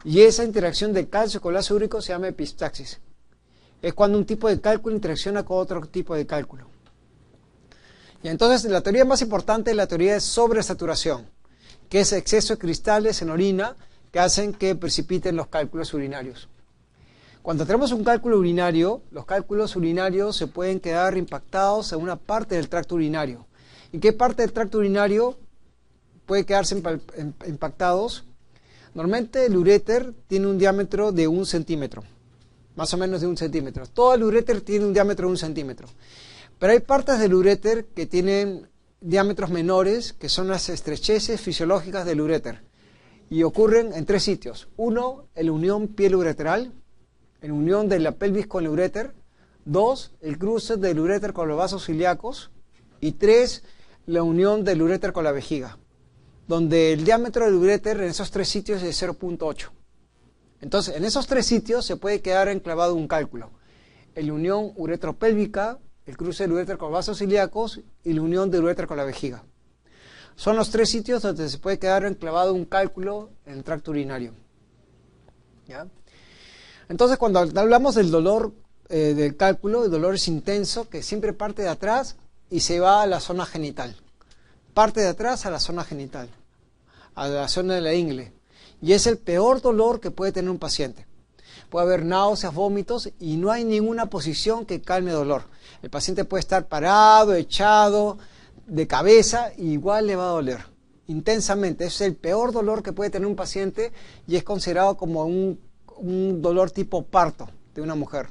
Y esa interacción del calcio con el ácido úrico se llama epistaxis. Es cuando un tipo de cálculo interacciona con otro tipo de cálculo. Y entonces, la teoría más importante es la teoría de sobresaturación, que es exceso de cristales en orina que hacen que precipiten los cálculos urinarios. Cuando tenemos un cálculo urinario, los cálculos urinarios se pueden quedar impactados en una parte del tracto urinario. ¿Y qué parte del tracto urinario puede quedarse impactados? Normalmente el uréter tiene un diámetro de 1 centímetro, más o menos de 1 centímetro. Todo el uréter tiene un diámetro de 1 centímetro. Pero hay partes del uréter que tienen diámetros menores, que son las estrecheces fisiológicas del uréter. Y ocurren en 3 sitios. 1, en la unión piel-ureteral, en la unión de la pelvis con el uréter. 2, el cruce del uréter con los vasos ilíacos. Y 3, la unión del uréter con la vejiga, donde el diámetro del uréter en esos 3 sitios es de 0.8. Entonces, en esos 3 sitios se puede quedar enclavado un cálculo. En la unión uretropélvica, el cruce del uréter con los vasos ilíacos y la unión del uréter con la vejiga. Son los 3 sitios donde se puede quedar enclavado un cálculo en el tracto urinario. ¿Ya? Entonces, cuando hablamos del dolor del cálculo, el dolor es intenso, que siempre parte de atrás y se va a la zona genital. Parte de atrás a la zona genital, a la zona de la ingle. Y es el peor dolor que puede tener un paciente. Puede haber náuseas, vómitos y no hay ninguna posición que calme dolor. El paciente puede estar parado, echado, de cabeza, y igual le va a doler intensamente. Es el peor dolor que puede tener un paciente y es considerado como un dolor tipo parto de una mujer.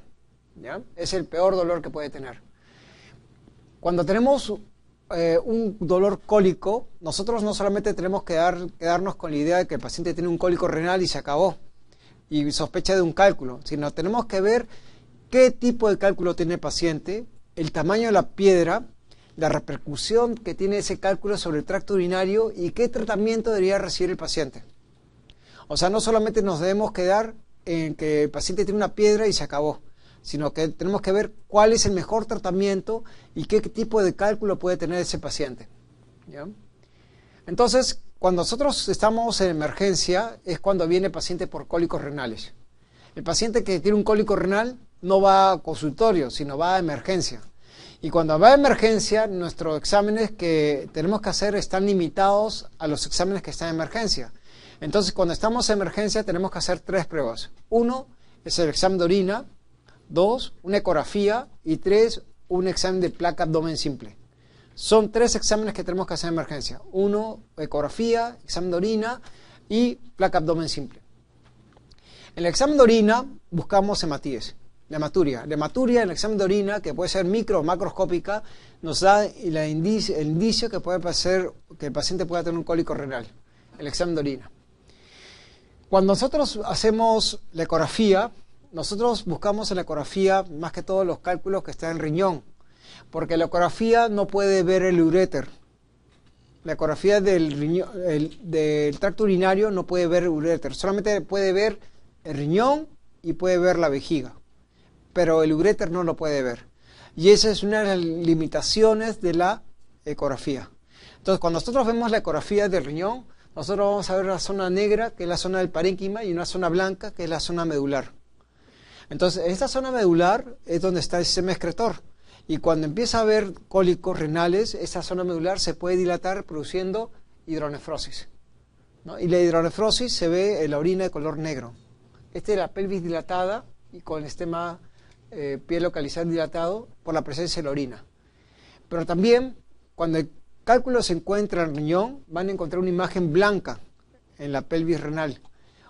¿Ya? Es el peor dolor que puede tener. Cuando tenemos un dolor cólico, nosotros no solamente tenemos que quedarnos con la idea de que el paciente tiene un cólico renal y se acabó, y sospecha de un cálculo, sino tenemos que ver qué tipo de cálculo tiene el paciente, el tamaño de la piedra, la repercusión que tiene ese cálculo sobre el tracto urinario y qué tratamiento debería recibir el paciente. O sea, no solamente nos debemos quedar en que el paciente tiene una piedra y se acabó, sino que tenemos que ver cuál es el mejor tratamiento y qué tipo de cálculo puede tener ese paciente. ¿Ya? Entonces, cuando nosotros estamos en emergencia es cuando viene el paciente por cólicos renales. El paciente que tiene un cólico renal no va a consultorio, sino va a emergencia. Y cuando va a emergencia, nuestros exámenes que tenemos que hacer están limitados a los exámenes que están en emergencia. Entonces, cuando estamos en emergencia tenemos que hacer 3 pruebas. 1 es el examen de orina. 2, una ecografía, y 3, un examen de placa abdomen simple. Son 3 exámenes que tenemos que hacer en emergencia. 1, ecografía, examen de orina y placa abdomen simple. En el examen de orina buscamos hematíes, la hematuria. La hematuria en el examen de orina, que puede ser micro o macroscópica, nos da el indicio que puede ser que el paciente pueda tener un cólico renal, el examen de orina. Cuando nosotros hacemos la ecografía, nosotros buscamos en la ecografía más que todo los cálculos que están en riñón, porque la ecografía no puede ver el uréter. La ecografía del tracto urinario no puede ver el uréter, solamente puede ver el riñón y puede ver la vejiga, pero el uréter no lo puede ver. Y esa es una de las limitaciones de la ecografía. Entonces, cuando nosotros vemos la ecografía del riñón, nosotros vamos a ver una zona negra, que es la zona del parénquima, y una zona blanca, que es la zona medular. Entonces, esta zona medular es donde está el sistema excretor. Y cuando empieza a haber cólicos renales, esa zona medular se puede dilatar produciendo hidronefrosis, ¿no? Y la hidronefrosis se ve en la orina de color negro. Esta es la pelvis dilatada y con el sistema piel localizado dilatado por la presencia de la orina. Pero también, cuando el cálculo se encuentra en el riñón, van a encontrar una imagen blanca en la pelvis renal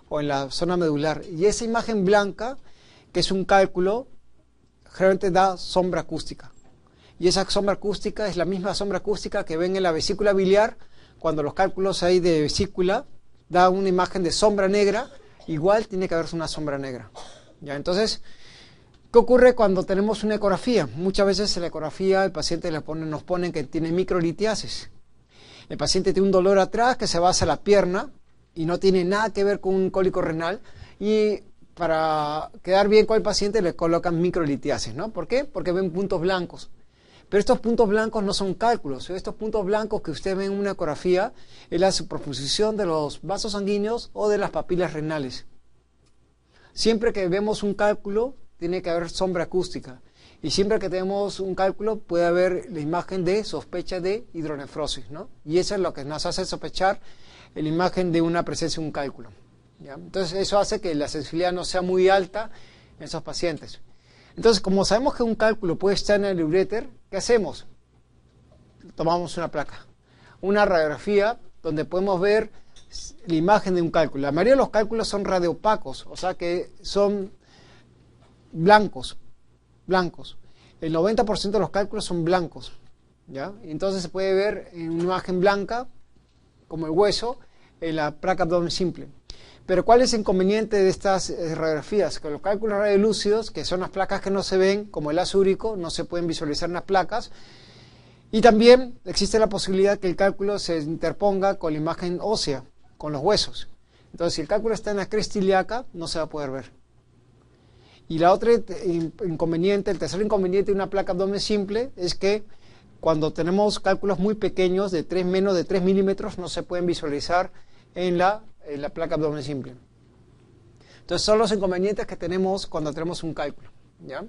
o en la zona medular. Y esa imagen blanca, que es un cálculo, generalmente da sombra acústica. Y esa sombra acústica es la misma sombra acústica que ven en la vesícula biliar, cuando los cálculos ahí de vesícula da una imagen de sombra negra, igual tiene que haber una sombra negra. ¿Ya? Entonces, ¿qué ocurre cuando tenemos una ecografía? Muchas veces en la ecografía el paciente nos ponen que tiene microlitiasis. El paciente tiene un dolor atrás que se va hacia la pierna y no tiene nada que ver con un cólico renal, y para quedar bien con el paciente le colocan microlitiasis, ¿no? ¿Por qué? Porque ven puntos blancos. Pero estos puntos blancos no son cálculos. Estos puntos blancos que usted ve en una ecografía es la superposición de los vasos sanguíneos o de las papilas renales. Siempre que vemos un cálculo, tiene que haber sombra acústica. Y siempre que tenemos un cálculo, puede haber la imagen de sospecha de hidronefrosis, ¿no? Y eso es lo que nos hace sospechar la imagen de una presencia de un cálculo. ¿Ya? Entonces, eso hace que la sensibilidad no sea muy alta en esos pacientes. Entonces, como sabemos que un cálculo puede estar en el uréter, ¿qué hacemos? Tomamos una placa, una radiografía donde podemos ver la imagen de un cálculo. La mayoría de los cálculos son radioopacos, o sea que son blancos. El 90% de los cálculos son blancos. ¿ya? Entonces se puede ver en una imagen blanca, como el hueso, en la placa abdomen simple. Pero ¿cuál es el inconveniente de estas radiografías? Que los cálculos radiolúcidos, que son las placas que no se ven, como el ácido úrico, no se pueden visualizar en las placas. Y también existe la posibilidad que el cálculo se interponga con la imagen ósea, con los huesos. Entonces, si el cálculo está en la cresta ilíaca, no se va a poder ver. Y la otra inconveniente, el tercer inconveniente de una placa abdomen simple es que cuando tenemos cálculos muy pequeños, de menos de 3 milímetros, no se pueden visualizar en la placa abdomen simple. Entonces, son los inconvenientes que tenemos cuando tenemos un cálculo, ¿ya?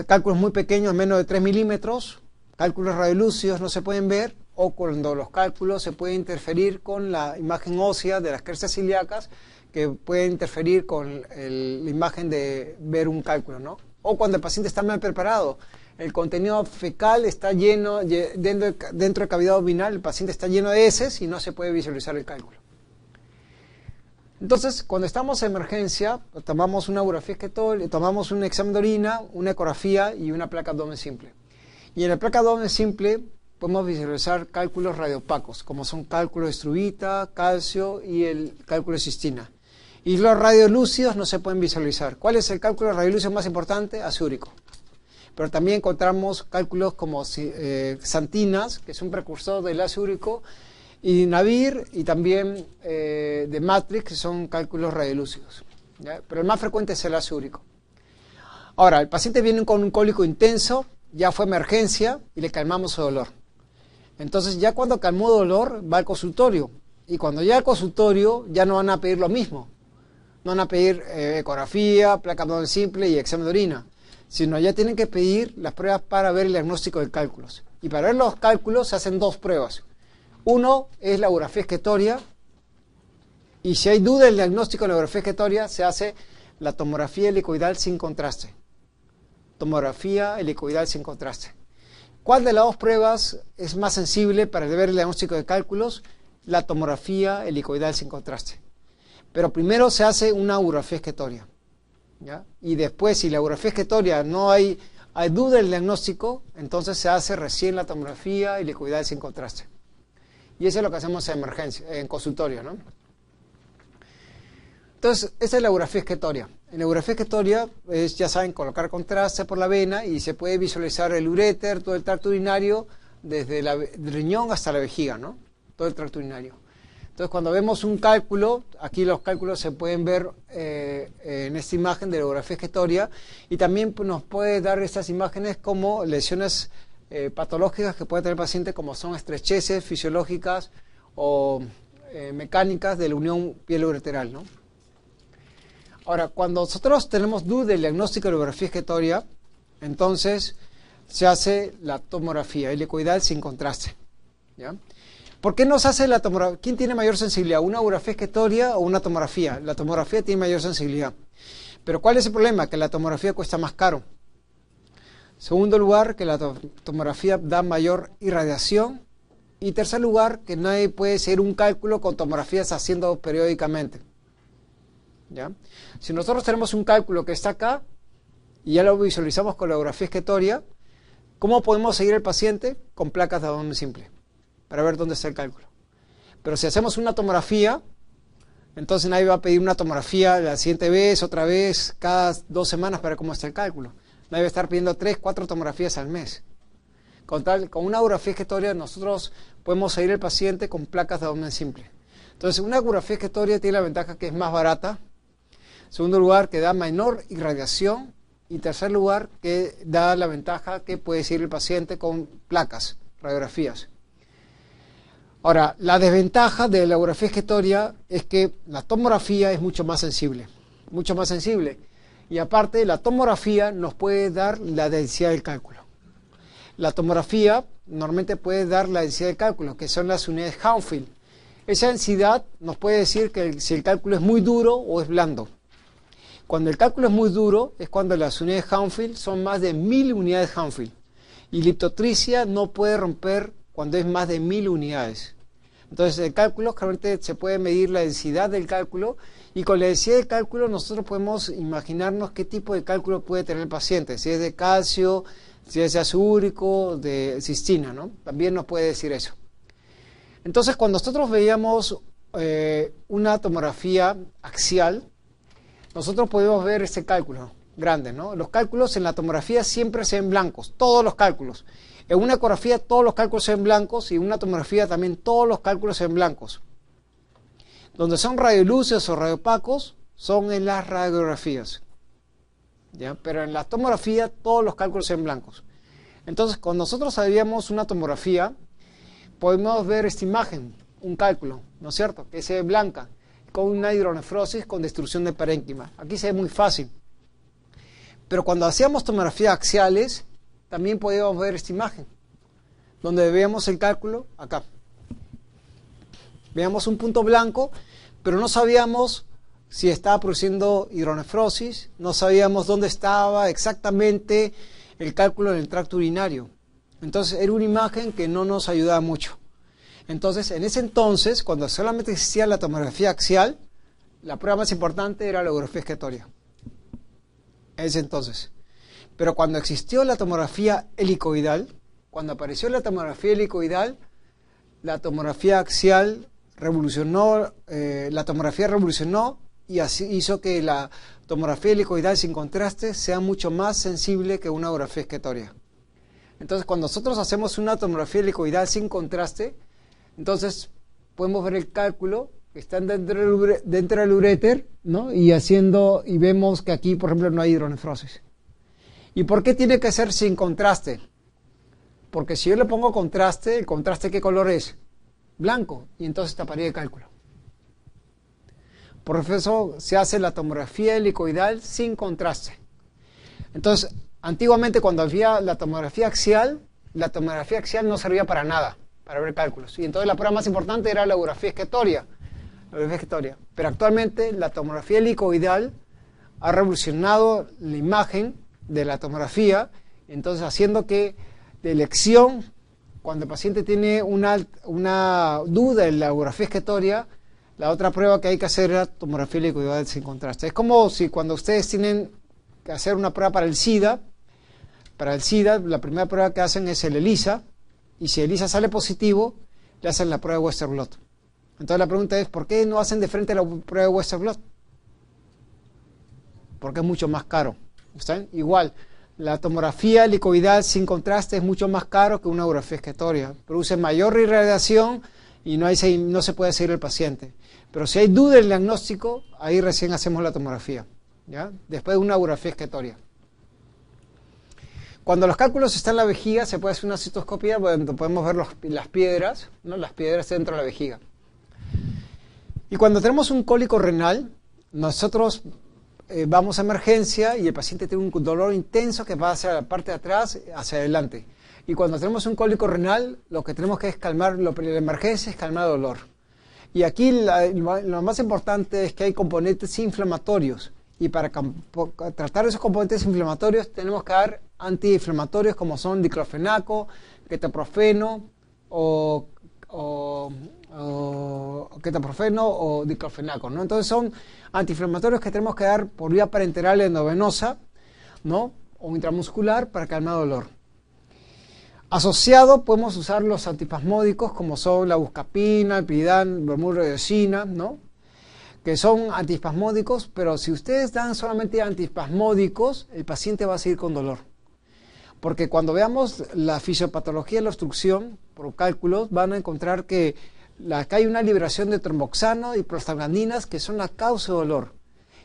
Cálculos muy pequeños, menos de 3 milímetros, cálculos radiolúcidos no se pueden ver, o cuando los cálculos se pueden interferir con la imagen ósea de las crestas ilíacas, que puede interferir con la imagen de ver un cálculo, ¿no? O cuando el paciente está mal preparado, el contenido fecal está lleno, dentro de cavidad abdominal, el paciente está lleno de heces y no se puede visualizar el cálculo. Entonces, cuando estamos en emergencia, tomamos una urografía esquetólica, tomamos un examen de orina, una ecografía y una placa abdomen simple. Y en la placa abdomen simple podemos visualizar cálculos radiopacos, como son cálculos de struvita, calcio y el cálculo de cistina. Y los radiolúcidos no se pueden visualizar. ¿Cuál es el cálculo radiolúcido más importante? Ácido úrico. Pero también encontramos cálculos como xantinas, que es un precursor del ácido úrico, y Navir, y también de Matrix, que son cálculos radiolúcidos, ¿ya? Pero el más frecuente es el ácido úrico. Ahora, el paciente viene con un cólico intenso, ya fue emergencia y le calmamos su dolor. Entonces, ya cuando calmó dolor, va al consultorio. Y cuando llega al consultorio, ya no van a pedir lo mismo. No van a pedir ecografía, placa abdomen simple y examen de orina, sino ya tienen que pedir las pruebas para ver el diagnóstico de cálculos. Y para ver los cálculos se hacen dos pruebas. Uno es la urografía esquetoria, y si hay duda del diagnóstico de la urografía esquetoria, se hace la tomografía helicoidal sin contraste. Tomografía helicoidal sin contraste. ¿Cuál de las dos pruebas es más sensible para ver el diagnóstico de cálculos? La tomografía helicoidal sin contraste. Pero primero se hace una urografía esquetoria, ¿ya? Y después, si la urografía esquetoria no hay duda del diagnóstico, entonces se hace recién la tomografía helicoidal sin contraste. Y eso es lo que hacemos en emergencia, en consultorio, ¿no? Entonces, esa es la urografía esquetoria. En la urografía esquetoria es, ya saben, colocar contraste por la vena y se puede visualizar el uréter, todo el tracto urinario, desde el riñón hasta la vejiga, ¿no? Todo el tracto urinario. Entonces, cuando vemos un cálculo, aquí los cálculos se pueden ver en esta imagen de la urografía esquetoria, y también nos puede dar estas imágenes como lesiones patológicas que puede tener el paciente, como son estrecheces fisiológicas o mecánicas de la unión pielo-ureteral, ¿no? Ahora, cuando nosotros tenemos duda del diagnóstico de la urografía esquetoria, entonces se hace la tomografía helicoidal sin contraste, ¿ya? ¿Por qué no se hace la tomografía? ¿Quién tiene mayor sensibilidad? ¿Una urografía esquetoria o una tomografía? La tomografía tiene mayor sensibilidad. Pero ¿cuál es el problema? Que la tomografía cuesta más caro. Segundo lugar, que la tomografía da mayor irradiación. Y tercer lugar, que nadie puede hacer un cálculo con tomografías haciendo periódicamente, ¿ya? Si nosotros tenemos un cálculo que está acá y ya lo visualizamos con la urografía esquetoria, ¿cómo podemos seguir al paciente? Con placas de abdomen simple, para ver dónde está el cálculo. Pero si hacemos una tomografía, entonces nadie va a pedir una tomografía la siguiente vez, otra vez, cada 2 semanas para ver cómo está el cálculo. Nadie va a estar pidiendo 3, 4 tomografías al mes. Con una urografía esquetoria nosotros podemos seguir al paciente con placas de abdomen simple. Entonces, una urografía esquetoria tiene la ventaja que es más barata. Segundo lugar, que da menor irradiación. Y tercer lugar, que da la ventaja que puede seguir el paciente con placas, radiografías. Ahora, la desventaja de la urografía esquetoria es que la tomografía es mucho más sensible. Mucho más sensible. Y aparte, la tomografía nos puede dar la densidad del cálculo. La tomografía normalmente puede dar la densidad del cálculo, que son las unidades Hounsfield. Esa densidad nos puede decir que si el cálculo es muy duro o es blando. Cuando el cálculo es muy duro es cuando las unidades Hounsfield son más de 1000 unidades Hounsfield. Y liptotricia no puede romper cuando es más de 1000 unidades. Entonces el cálculo realmente se puede medir la densidad del cálculo, y con la densidad del cálculo nosotros podemos imaginarnos qué tipo de cálculo puede tener el paciente, si es de calcio, si es ácido úrico, de cistina, ¿no? También nos puede decir eso. Entonces, cuando nosotros veíamos una tomografía axial, nosotros podemos ver este cálculo grande, ¿no? Los cálculos en la tomografía siempre se ven blancos, todos los cálculos. En una ecografía todos los cálculos se ven blancos y en una tomografía también todos los cálculos se ven blancos. Donde son radioluces o radiopacos son en las radiografías, ¿ya? Pero en la tomografía todos los cálculos se ven blancos. Entonces, cuando nosotros haríamos una tomografía, podemos ver esta imagen, un cálculo, ¿no es cierto?, que se ve blanca, con una hidronefrosis con destrucción de parénquima. Aquí se ve muy fácil. Pero cuando hacíamos tomografías axiales, también podíamos ver esta imagen, donde veíamos el cálculo acá. Veíamos un punto blanco, pero no sabíamos si estaba produciendo hidronefrosis, no sabíamos dónde estaba exactamente el cálculo en el tracto urinario. Entonces era una imagen que no nos ayudaba mucho. Entonces, en ese entonces, cuando solamente existía la tomografía axial, la prueba más importante era la ecografía excretoria. En ese entonces. Pero cuando existió la tomografía helicoidal, cuando apareció la tomografía helicoidal, la tomografía axial revolucionó, la tomografía revolucionó y así hizo que la tomografía helicoidal sin contraste sea mucho más sensible que una ecografía excretoria. Entonces, cuando nosotros hacemos una tomografía helicoidal sin contraste, entonces podemos ver el cálculo que está dentro del uréter, ¿no? Y vemos que aquí, por ejemplo, no hay hidronefrosis. ¿Y por qué tiene que ser sin contraste? Porque si yo le pongo contraste, ¿el contraste qué color es? Blanco, y entonces taparía el cálculo. Por eso se hace la tomografía helicoidal sin contraste. Entonces, antiguamente cuando había la tomografía axial no servía para nada, para ver cálculos. Y entonces la prueba más importante era la ecografía excretoria. Pero actualmente la tomografía helicoidal ha revolucionado la imagen de la tomografía, entonces haciendo que de elección, cuando el paciente tiene una duda en la ecografía excretoria, la otra prueba que hay que hacer es la tomografía helicoidal sin contraste. Es como si cuando ustedes tienen que hacer una prueba para el SIDA, la primera prueba que hacen es el ELISA, y si el ELISA sale positivo, le hacen la prueba de Western blot. Entonces la pregunta es, ¿por qué no hacen de frente la prueba de Western blot? Porque es mucho más caro. ¿Están? Igual, la tomografía helicoidal sin contraste es mucho más caro que una ecografía excretoria. Produce mayor irradiación y no se puede seguir el paciente. Pero si hay duda del diagnóstico, ahí recién hacemos la tomografía, ¿ya? Después de una ecografía excretoria. Cuando los cálculos están en la vejiga, se puede hacer una citoscopia donde podemos ver las piedras, ¿no? Las piedras dentro de la vejiga. Y cuando tenemos un cólico renal, nosotros vamos a emergencia y el paciente tiene un dolor intenso que va hacia la parte de atrás, hacia adelante. Y cuando tenemos un cólico renal, lo que tenemos que es calmar, la emergencia es calmar el dolor. Y aquí lo más importante es que hay componentes inflamatorios. Y para tratar esos componentes inflamatorios tenemos que dar antiinflamatorios como son diclofenaco, ketoprofeno o diclofenaco, ¿no? Entonces son antiinflamatorios que tenemos que dar por vía parenteral endovenosa, ¿no? O intramuscular para calmar dolor. Asociado podemos usar los antiespasmódicos como son la buscapina, el piridán, bromuro-iodina, ¿no? Que son antiespasmódicos, pero si ustedes dan solamente antiespasmódicos, el paciente va a seguir con dolor. Porque cuando veamos la fisiopatología de la obstrucción, por cálculos, van a encontrar que acá hay una liberación de tromboxano y prostaglandinas que son la causa de dolor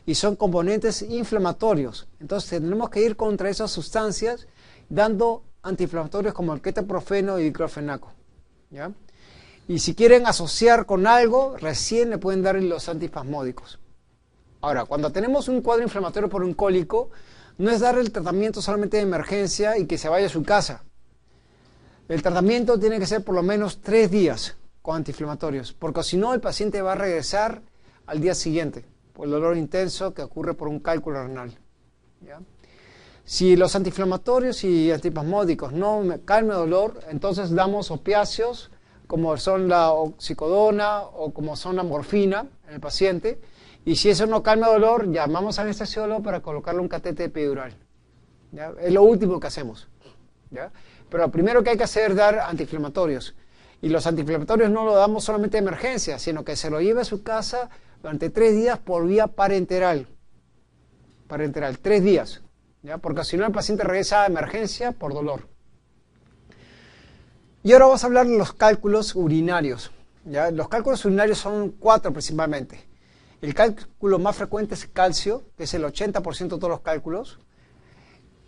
y son componentes inflamatorios. Entonces tenemos que ir contra esas sustancias dando antiinflamatorios como el ketoprofeno y diclofenaco, ¿ya? Y si quieren asociar con algo, recién le pueden dar los antiespasmódicos. Ahora, cuando tenemos un cuadro inflamatorio por un cólico, no es dar el tratamiento solamente de emergencia y que se vaya a su casa. El tratamiento tiene que ser por lo menos 3 días con antiinflamatorios, porque si no el paciente va a regresar al día siguiente por el dolor intenso que ocurre por un cálculo renal, ¿ya? Si los antiinflamatorios y antiespasmódicos no calman el dolor, entonces damos opiáceos como son la oxicodona o como son la morfina en el paciente, y si eso no calma el dolor, llamamos al anestesiólogo para colocarle un catéter epidural, ¿ya? Es lo último que hacemos. ¿ya? Pero lo primero que hay que hacer es dar antiinflamatorios. Y los antiinflamatorios no lo damos solamente de emergencia, sino que se lo lleva a su casa durante 3 días por vía parenteral. Parenteral, 3 días. ¿Ya? Porque si no, el paciente regresa a emergencia por dolor. Y ahora vamos a hablar de los cálculos urinarios. ¿Ya? Los cálculos urinarios son 4 principalmente. El cálculo más frecuente es calcio, que es el 80% de todos los cálculos.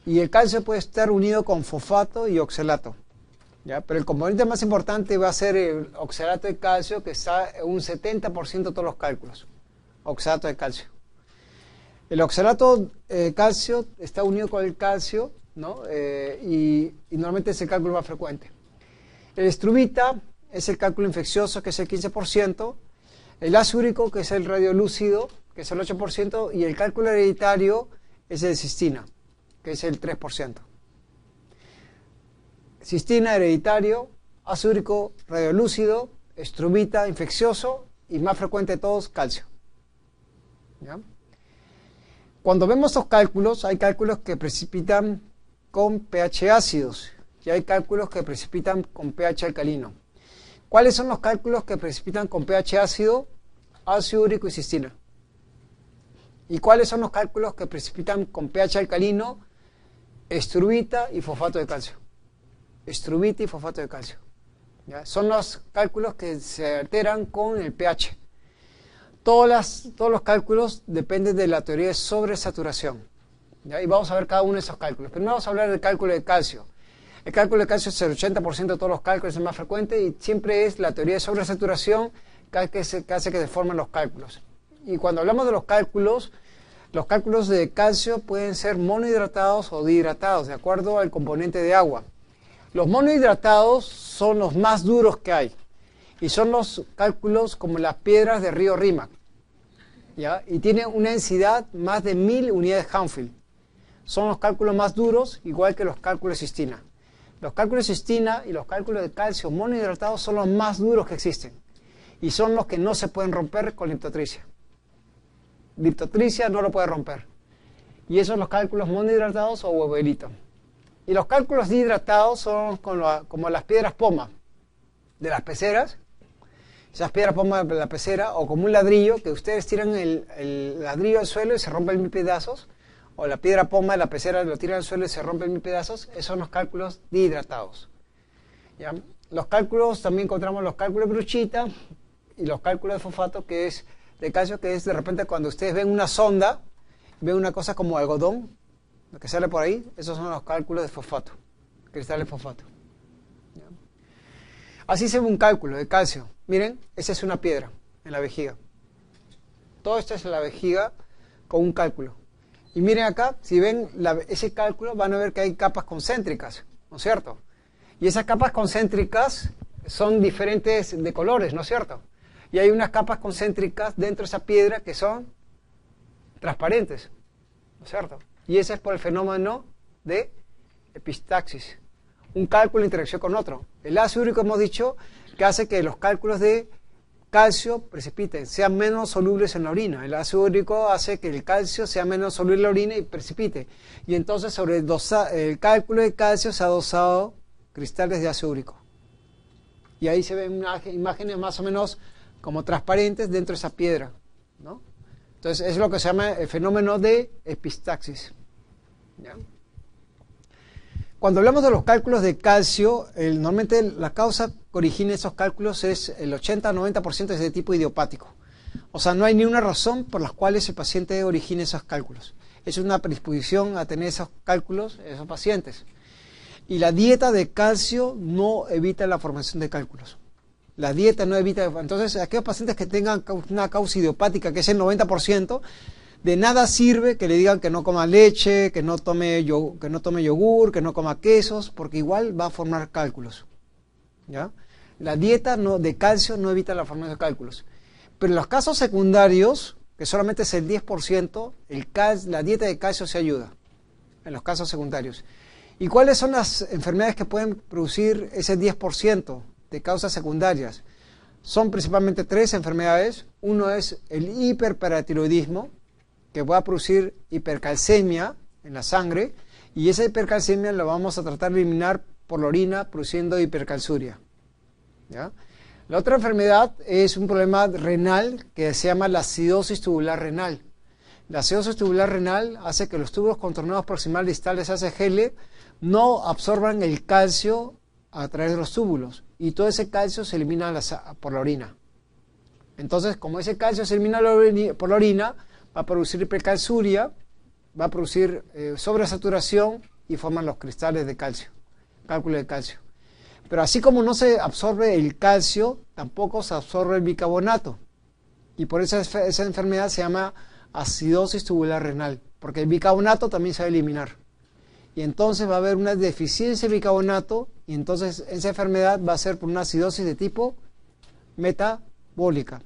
Y el calcio puede estar unido con fosfato y oxalato. ¿Ya? Pero el componente más importante va a ser el oxalato de calcio, que está en un 70% de todos los cálculos. Oxalato de calcio. El oxalato de calcio está unido con el calcio, ¿no? Y normalmente es el cálculo más frecuente. El estruvita es el cálculo infeccioso, que es el 15%. El ácido úrico, que es el radiolúcido, que es el 8%. Y el cálculo hereditario es el cistina, que es el 3%. Cistina, hereditario, ácido úrico, radiolúcido, estruvita, infeccioso y más frecuente de todos, calcio. ¿Ya? Cuando vemos estos cálculos, hay cálculos que precipitan con pH ácidos y hay cálculos que precipitan con pH alcalino. ¿Cuáles son los cálculos que precipitan con pH ácido? Ácido úrico y cistina. ¿Y cuáles son los cálculos que precipitan con pH alcalino? Estruvita y fosfato de calcio. Estruvita y fosfato de calcio. ¿Ya? Son los cálculos que se alteran con el pH. Todos los cálculos dependen de la teoría de sobresaturación. ¿Ya? Y vamos a ver cada uno de esos cálculos. Primero vamos a hablar del cálculo de calcio. El cálculo de calcio es el 80% de todos los cálculos, es el más frecuente y siempre es la teoría de sobresaturación que hace que se formen los cálculos. Y cuando hablamos de los cálculos de calcio pueden ser monohidratados o dihidratados, de acuerdo al componente de agua. Los monohidratados son los más duros que hay. Y son los cálculos como las piedras de río Rímac. ¿Ya? Y tienen una densidad más de 1000 unidades Hanfield. Son los cálculos más duros, igual que los cálculos de cistina. Los cálculos de cistina y los cálculos de calcio monohidratados son los más duros que existen. Y son los que no se pueden romper con liptotricia. Liptotricia no lo puede romper. Y esos son los cálculos monohidratados o huevelito. Y los cálculos dihidratados son como las piedras poma de las peceras. Esas piedras poma de la pecera, o como un ladrillo, que ustedes tiran el ladrillo al suelo y se rompe en 1000 pedazos, o la piedra poma de la pecera lo tiran al suelo y se rompe en 1000 pedazos, esos son los cálculos dihidratados. ¿Ya? Los cálculos, también encontramos los cálculos de bruchita y los cálculos de fosfato, que es de calcio, que es de repente cuando ustedes ven una sonda, ven una cosa como algodón, lo que sale por ahí, esos son los cálculos de fosfato, cristales de fosfato. ¿Ya? Así se ve un cálculo de calcio. Miren, esa es una piedra en la vejiga. Todo esto es en la vejiga con un cálculo. Y miren acá, si ven ese cálculo, van a ver que hay capas concéntricas, ¿no es cierto? Y esas capas concéntricas son diferentes de colores, ¿no es cierto? Y hay unas capas concéntricas dentro de esa piedra que son transparentes, ¿no es cierto? Y ese es por el fenómeno de epistaxis. Un cálculo de interacción con otro. El ácido úrico, hemos dicho, que hace que los cálculos de calcio precipiten, sean menos solubles en la orina. El ácido úrico hace que el calcio sea menos soluble en la orina y precipite. Y entonces sobre el cálculo de calcio se ha dosado cristales de ácido úrico. Y ahí se ven imágenes más o menos como transparentes dentro de esa piedra, ¿no? Entonces es lo que se llama el fenómeno de epistaxis. ¿Ya? Cuando hablamos de los cálculos de calcio, normalmente la causa que origina esos cálculos es el 80-90% es de tipo idiopático. O sea, no hay ni una razón por la cual el paciente origine esos cálculos. Es una predisposición a tener esos cálculos en esos pacientes. Y la dieta de calcio no evita la formación de cálculos. La dieta no evita... Entonces, aquellos pacientes que tengan una causa idiopática, que es el 90%, de nada sirve que le digan que no coma leche, que no tome yogur, que no coma quesos, porque igual va a formar cálculos. ¿Ya? La dieta de calcio no evita la formación de cálculos. Pero en los casos secundarios, que solamente es el 10%, la dieta de calcio se ayuda. En los casos secundarios. ¿Y cuáles son las enfermedades que pueden producir ese 10% de causas secundarias? Son principalmente 3 enfermedades. Uno es el hiperparatiroidismo, que va a producir hipercalcemia en la sangre, Y esa hipercalcemia la vamos a tratar de eliminar por la orina, produciendo hipercalciuria. ¿Ya? La otra enfermedad es un problema renal que se llama la acidosis tubular renal. La acidosis tubular renal hace que los túbulos contorneados proximal distales ACGL no absorban el calcio a través de los túbulos y todo ese calcio se elimina por la orina. Entonces, como ese calcio se elimina por la orina, va a producir hipercalciuria, va a producir sobresaturación y forman los cristales de calcio, cálculo de calcio. Pero así como no se absorbe el calcio, tampoco se absorbe el bicarbonato. Y por eso esa enfermedad se llama acidosis tubular renal, porque el bicarbonato también se va a eliminar. Y entonces va a haber una deficiencia de bicarbonato, y entonces esa enfermedad va a ser por una acidosis de tipo metabólica.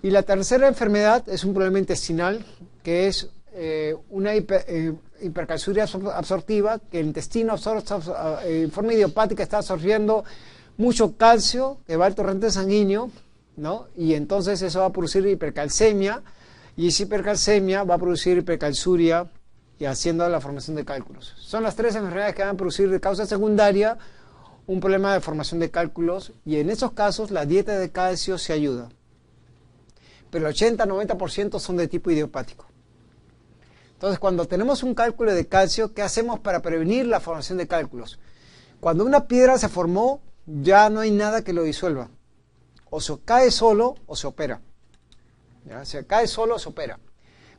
Y la tercera enfermedad es un problema intestinal, que es una hipercalciuria absortiva, que el intestino en forma idiopática está absorbiendo mucho calcio que va al torrente sanguíneo, ¿no? Y entonces eso va a producir hipercalcemia, y esa hipercalcemia va a producir hipercalciuria y haciendo la formación de cálculos. Son las tres enfermedades que van a producir de causa secundaria un problema de formación de cálculos, y en esos casos la dieta de calcio se ayuda. Pero el 80-90% son de tipo idiopático. Entonces, cuando tenemos un cálculo de calcio, ¿qué hacemos para prevenir la formación de cálculos? Cuando una piedra se formó, ya no hay nada que lo disuelva. O se cae solo o se opera. ¿Ya? Se cae solo o se opera.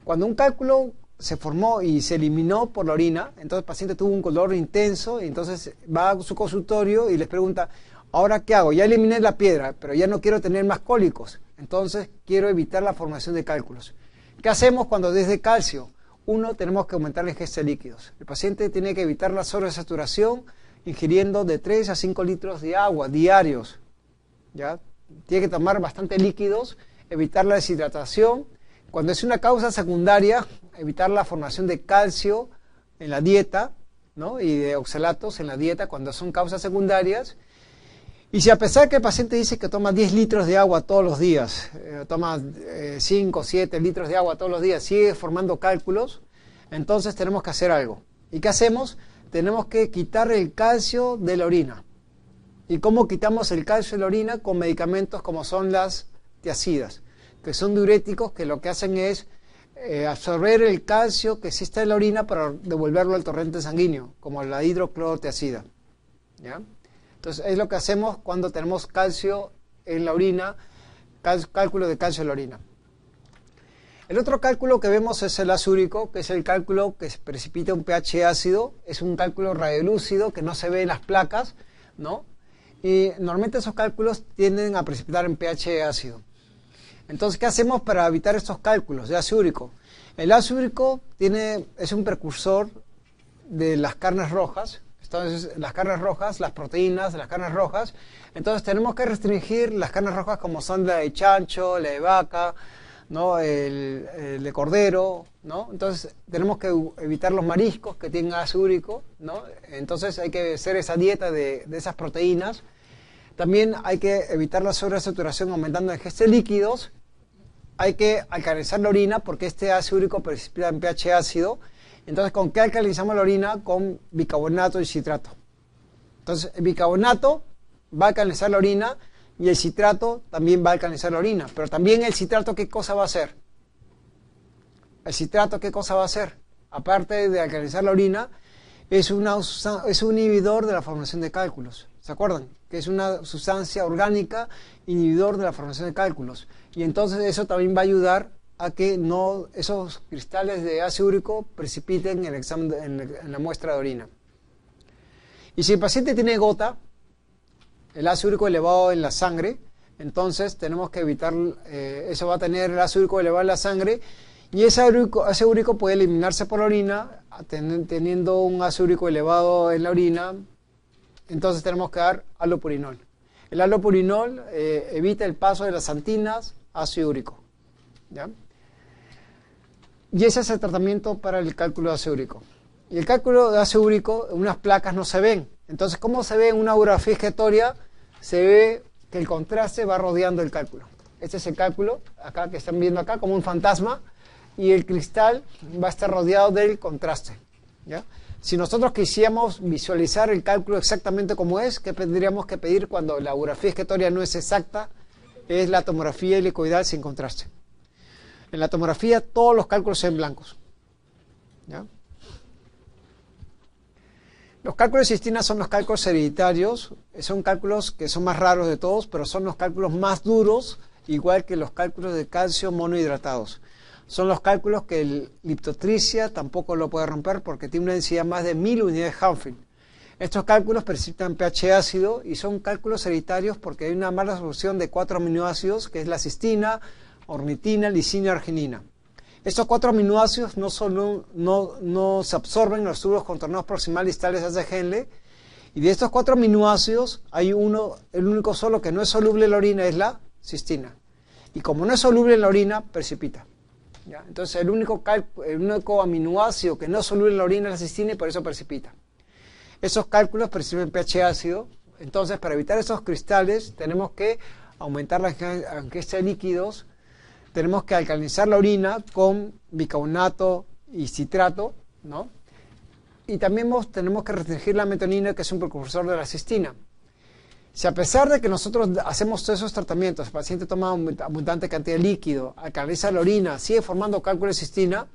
Cuando un cálculo se formó y se eliminó por la orina, entonces el paciente tuvo un dolor intenso y entonces va a su consultorio y les pregunta, ¿ahora qué hago? Ya eliminé la piedra, pero ya no quiero tener más cólicos. Entonces quiero evitar la formación de cálculos. ¿Qué hacemos cuando desde calcio? Uno, tenemos que aumentar la ingesta de líquidos. El paciente tiene que evitar la sobresaturación ingiriendo de 3 a 5 litros de agua diarios. ¿Ya? Tiene que tomar bastante líquidos, evitar la deshidratación. Cuando es una causa secundaria, evitar la formación de calcio en la dieta, ¿no? Y de oxalatos en la dieta cuando son causas secundarias. Y si a pesar que el paciente dice que toma 10 litros de agua todos los días, toma 5 o 7 litros de agua todos los días, sigue formando cálculos, entonces tenemos que hacer algo. ¿Y qué hacemos? Tenemos que quitar el calcio de la orina. ¿Y cómo quitamos el calcio de la orina? Con medicamentos como son las tiazidas, que son diuréticos que lo que hacen es absorber el calcio que existe en la orina para devolverlo al torrente sanguíneo, como la hidroclorotiazida. ¿Ya? Entonces es lo que hacemos cuando tenemos calcio en la orina, cálculo de calcio en la orina. El otro cálculo que vemos es el ácido úrico, que es el cálculo que precipita un pH ácido. Es un cálculo radiolúcido que no se ve en las placas, ¿no? Y normalmente esos cálculos tienden a precipitar en pH ácido. Entonces, ¿qué hacemos para evitar estos cálculos de ácido úrico? El ácido úrico es un precursor de las carnes rojas. Entonces, las carnes rojas, las proteínas de las carnes rojas, entonces tenemos que restringir las carnes rojas como son la de chancho, la de vaca, ¿no? El de cordero, ¿no? Entonces tenemos que evitar los mariscos que tienen ácido úrico, ¿no? Entonces hay que hacer esa dieta de esas proteínas. También hay que evitar la sobresaturación aumentando la ingesta de líquidos. Hay que alcalinizar la orina porque este ácido úrico precipita en pH ácido. Entonces, ¿con qué alcalinizamos la orina? Con bicarbonato y citrato. Entonces, el bicarbonato va a alcalinizar la orina y el citrato también va a alcalinizar la orina. Pero también el citrato, ¿qué cosa va a hacer? El citrato, ¿qué cosa va a hacer? Aparte de alcalinizar la orina, es un inhibidor de la formación de cálculos. ¿Se acuerdan? Que es una sustancia orgánica inhibidor de la formación de cálculos. Y entonces eso también va a ayudar a que no esos cristales de ácido úrico precipiten en, en la muestra de orina. Y si el paciente tiene gota, el ácido úrico elevado en la sangre, entonces tenemos que evitar, eso va a tener el ácido úrico elevado en la sangre, y ese ácido úrico puede eliminarse por la orina, teniendo un ácido úrico elevado en la orina, entonces tenemos que dar allopurinol. El allopurinol evita el paso de las antinas a ácido úrico. ¿Ya? Y ese es el tratamiento para el cálculo de ácido úrico. Y el cálculo de ácido úrico, unas placas no se ven. Entonces, ¿cómo se ve en una urografía excretoria? Se ve que el contraste va rodeando el cálculo. Este es el cálculo, acá que están viendo acá, como un fantasma, y el cristal va a estar rodeado del contraste. ¿Ya? Si nosotros quisiéramos visualizar el cálculo exactamente como es, ¿qué tendríamos que pedir cuando la ecografía excretoria no es exacta? Es la tomografía helicoidal sin contraste. En la tomografía todos los cálculos son blancos. ¿Ya? Los cálculos de cistina son los cálculos hereditarios, son cálculos que son más raros de todos, pero son los cálculos más duros, igual que los cálculos de calcio monohidratados. Son los cálculos que el liptotricia tampoco lo puede romper porque tiene una densidad más de 1000 unidades Hanfield. Estos cálculos precipitan pH ácido y son cálculos hereditarios porque hay una mala absorción de 4 aminoácidos, que es la cistina, ornitina, lisina y arginina. Estos 4 aminoácidos no se absorben en los tubos contornados proximales distales de Henle, y de estos 4 aminoácidos hay uno, el único solo que no es soluble en la orina es la cistina. Y como no es soluble en la orina, precipita. ¿Ya? Entonces el único aminoácido que no es soluble en la orina es la cistina y por eso precipita. Esos cálculos precipitan pH ácido. Entonces, para evitar esos cristales tenemos que aumentar la ingesta de líquidos, tenemos que alcalinizar la orina con bicarbonato y citrato, ¿no? Y también tenemos que restringir la metionina, que es un precursor de la cistina. Si a pesar de que nosotros hacemos todos esos tratamientos, el paciente toma abundante cantidad de líquido, alcaliniza la orina, sigue formando cálculos de cistina,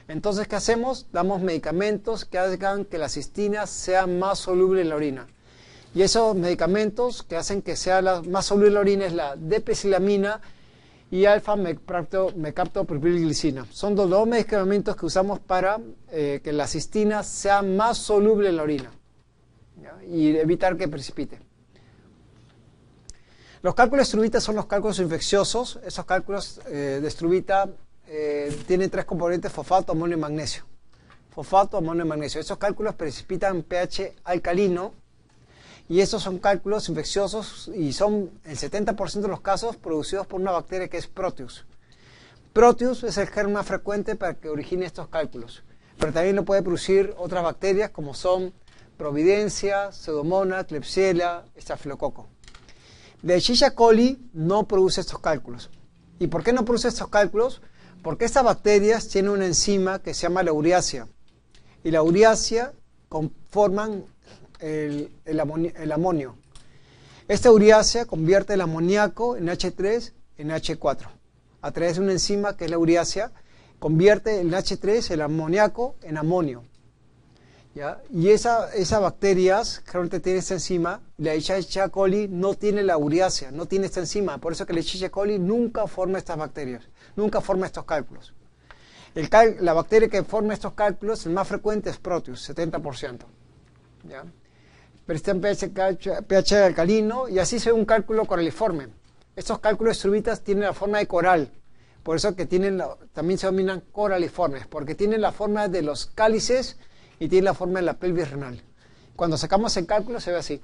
entonces ¿qué hacemos? Damos medicamentos que hagan que la cistina sea más soluble en la orina. Y esos medicamentos que hacen que sea más soluble en la orina es la depecilamina y alfa-mecaptopropilglicina. Son los dos medicamentos que usamos para que la cistina sea más soluble en la orina, ¿ya? Y evitar que precipite. Los cálculos de struvita son los cálculos infecciosos. Esos cálculos de struvita tienen 3 componentes: fosfato, amonio y magnesio. Fosfato, amonio y magnesio. Esos cálculos precipitan pH alcalino y estos son cálculos infecciosos y son el 70% de los casos producidos por una bacteria que es Proteus. Proteus es el germen más frecuente para que origine estos cálculos, pero también lo puede producir otras bacterias como son Providencia, Pseudomonas, Klebsiella, Estafilococo. La Escherichia coli no produce estos cálculos. ¿Y por qué no produce estos cálculos? Porque estas bacterias tienen una enzima que se llama la ureasa. Y la ureasa conforman el amonio. Esta ureasa convierte el amoníaco en H3 en H4. A través de una enzima que es la ureasa, convierte el H3, el amoníaco, en amonio. ¿Ya? Y esas bacterias realmente tienen esta enzima. La Escherichia coli no tiene la ureasa, no tiene esta enzima. Por eso que la Escherichia coli nunca forma estas bacterias, nunca forma estos cálculos. La bacteria que forma estos cálculos, el más frecuente es Proteus, 70%. ¿Ya? Pero está en pH alcalino y así se ve un cálculo coraliforme. Estos cálculos de struvitas tienen la forma de coral. Por eso que también se denominan coraliformes, porque tienen la forma de los cálices y tiene la forma de la pelvis renal. Cuando sacamos el cálculo se ve así.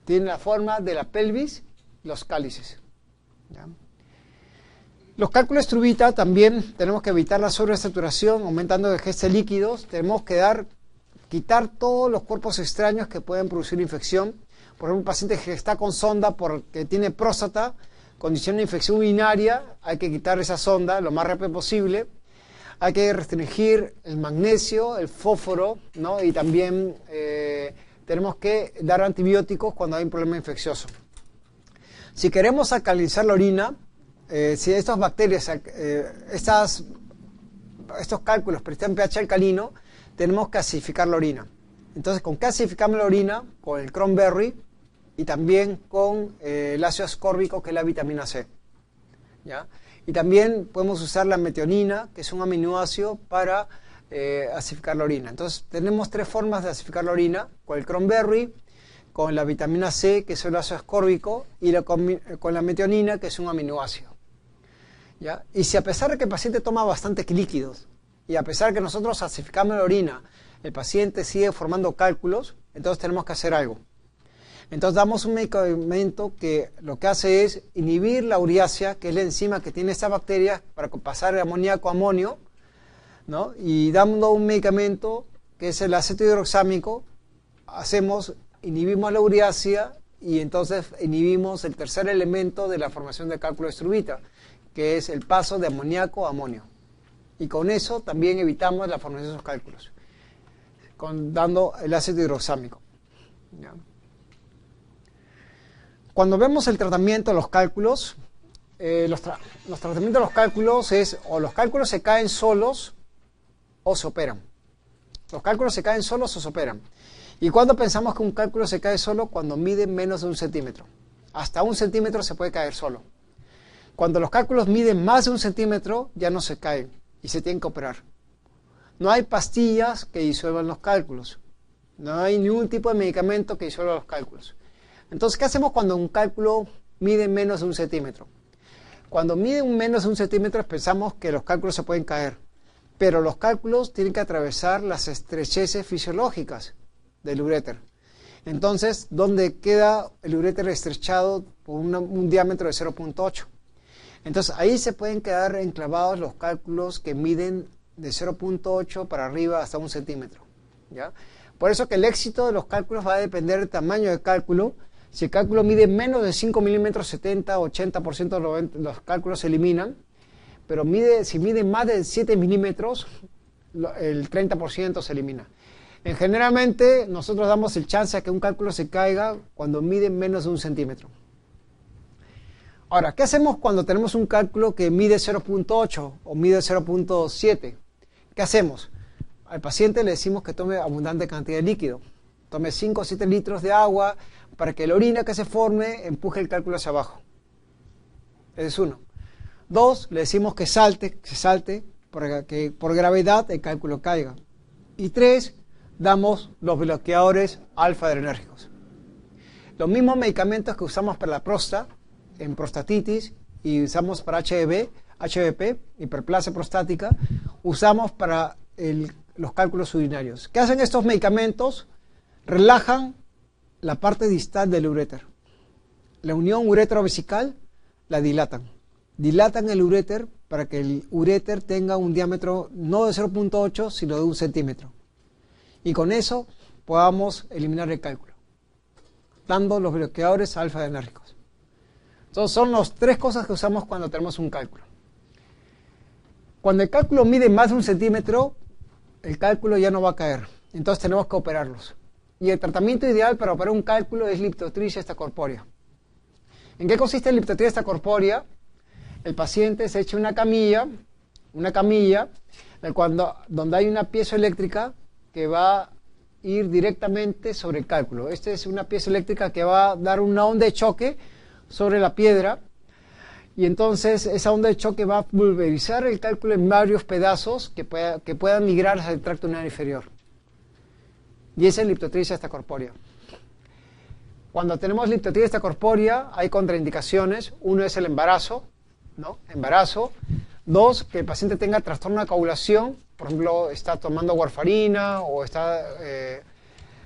Tiene la forma de la pelvis, los cálices. ¿Ya? Los cálculos de struvita también tenemos que evitar la sobresaturación, aumentando la ingesta de líquidos. Tenemos que quitar todos los cuerpos extraños que pueden producir infección. Por ejemplo, un paciente que está con sonda porque tiene próstata, condición de infección urinaria, hay que quitar esa sonda lo más rápido posible. Hay que restringir el magnesio, el fósforo, ¿no? Y también tenemos que dar antibióticos cuando hay un problema infeccioso. Si queremos alcalinizar la orina, si estas bacterias, estos cálculos presentan pH alcalino, tenemos que acidificar la orina. Entonces, ¿con qué acidificamos la orina? Con el cranberry y también con el ácido ascórbico, que es la vitamina C. ¿Ya? Y también podemos usar la metionina, que es un aminoácido, para acidificar la orina. Entonces, tenemos 3 formas de acidificar la orina: con el cranberry, con la vitamina C, que es el ácido ascórbico, y con la metionina, que es un aminoácido. ¿Ya? Y si a pesar de que el paciente toma bastantes líquidos, y a pesar de que nosotros acidificamos la orina, el paciente sigue formando cálculos, entonces tenemos que hacer algo. Entonces damos un medicamento que lo que hace es inhibir la ureasa, que es la enzima que tiene esta bacteria, para pasar el amoníaco a amonio, ¿no? Y dando un medicamento que es el aceto hidroxámico, inhibimos la ureasa y entonces inhibimos el tercer elemento de la formación de cálculo de struvita, que es el paso de amoníaco a amonio. Y con eso también evitamos la formación de esos cálculos, dando el ácido hidroxámico. ¿Ya? Cuando vemos el tratamiento de los cálculos, los tratamientos de los cálculos es o los cálculos se caen solos o se operan. Los cálculos se caen solos o se operan. ¿Y cuándo pensamos que un cálculo se cae solo? Cuando mide menos de 1 centímetro. Hasta 1 centímetro se puede caer solo. Cuando los cálculos miden más de 1 centímetro, ya no se caen y se tienen que operar. No hay pastillas que disuelvan los cálculos. No hay ningún tipo de medicamento que disuelva los cálculos. Entonces, ¿qué hacemos cuando un cálculo mide menos de 1 centímetro? Cuando mide menos de 1 centímetro pensamos que los cálculos se pueden caer, pero los cálculos tienen que atravesar las estrecheces fisiológicas del uréter. Entonces, ¿dónde queda el uréter estrechado por un diámetro de 0.8? Entonces, ahí se pueden quedar enclavados los cálculos que miden de 0.8 para arriba hasta 1 centímetro. ¿Ya? Por eso que el éxito de los cálculos va a depender del tamaño del cálculo. Si el cálculo mide menos de 5 milímetros, 70, 80% de los cálculos se eliminan. Pero si mide más de 7 milímetros, el 30% se elimina. Generalmente, nosotros damos el chance a que un cálculo se caiga cuando mide menos de 1 centímetro. Ahora, ¿qué hacemos cuando tenemos un cálculo que mide 0.8 o mide 0.7? ¿Qué hacemos? Al paciente le decimos que tome abundante cantidad de líquido. Tome 5 o 7 litros de agua para que la orina que se forme empuje el cálculo hacia abajo. Ese es uno. 2, le decimos que se salte para que por gravedad el cálculo caiga. Y 3, damos los bloqueadores alfa-adrenérgicos. Los mismos medicamentos que usamos para la próstata, en prostatitis, y usamos para HBP, hiperplasia prostática, usamos para los cálculos urinarios. ¿Qué hacen estos medicamentos? Relajan la parte distal del uréter. La unión uretero-vesical la dilatan. Dilatan el uréter para que el uréter tenga un diámetro no de 0.8, sino de 1 centímetro. Y con eso podamos eliminar el cálculo, dando los bloqueadores alfa-adrenérgicos. Entonces son las 3 cosas que usamos cuando tenemos un cálculo. Cuando el cálculo mide más de 1 centímetro, el cálculo ya no va a caer. Entonces tenemos que operarlos. Y el tratamiento ideal para operar un cálculo es liptotripsia extracorpórea. ¿En qué consiste la liptotripsia extracorpórea? El paciente se echa una camilla donde hay una pieza eléctrica que va a ir directamente sobre el cálculo. Esta es una pieza eléctrica que va a dar una onda de choque sobre la piedra, y entonces esa onda de choque va a pulverizar el cálculo en varios pedazos que puedan migrar hacia el tracto urinario inferior. Y esa es liptotripsia extracorpórea. Cuando tenemos liptotripsia extracorpórea hay contraindicaciones. Uno es el embarazo, ¿no? Embarazo. 2, que el paciente tenga trastorno de coagulación, por ejemplo, está tomando warfarina o está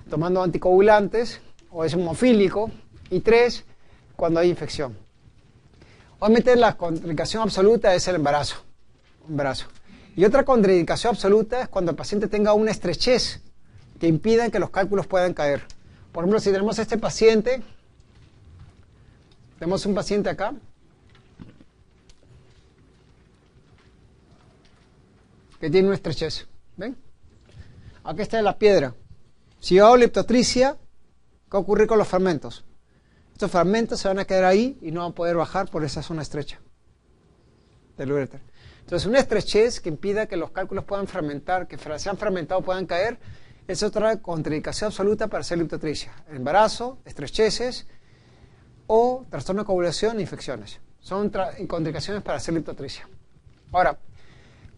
tomando anticoagulantes o es hemofílico. Y 3, cuando hay infección. Obviamente la contraindicación absoluta es el embarazo. Y otra contraindicación absoluta es cuando el paciente tenga una estrechez que impida que los cálculos puedan caer. Por ejemplo, si tenemos este paciente, tenemos un paciente acá, que tiene una estrechez. ¿Ven? Aquí está la piedra. Si yo hago liptotripsia, ¿qué ocurre con los fragmentos? Estos fragmentos se van a quedar ahí y no van a poder bajar por esa zona estrecha del uréter. Entonces, una estrechez que impida que los cálculos puedan fragmentar, que sean fragmentados, puedan caer, es otra contraindicación absoluta para hacer liptotripsia. Embarazo, estrecheces o trastorno de coagulación e infecciones. Son contraindicaciones para hacer liptotripsia. Ahora,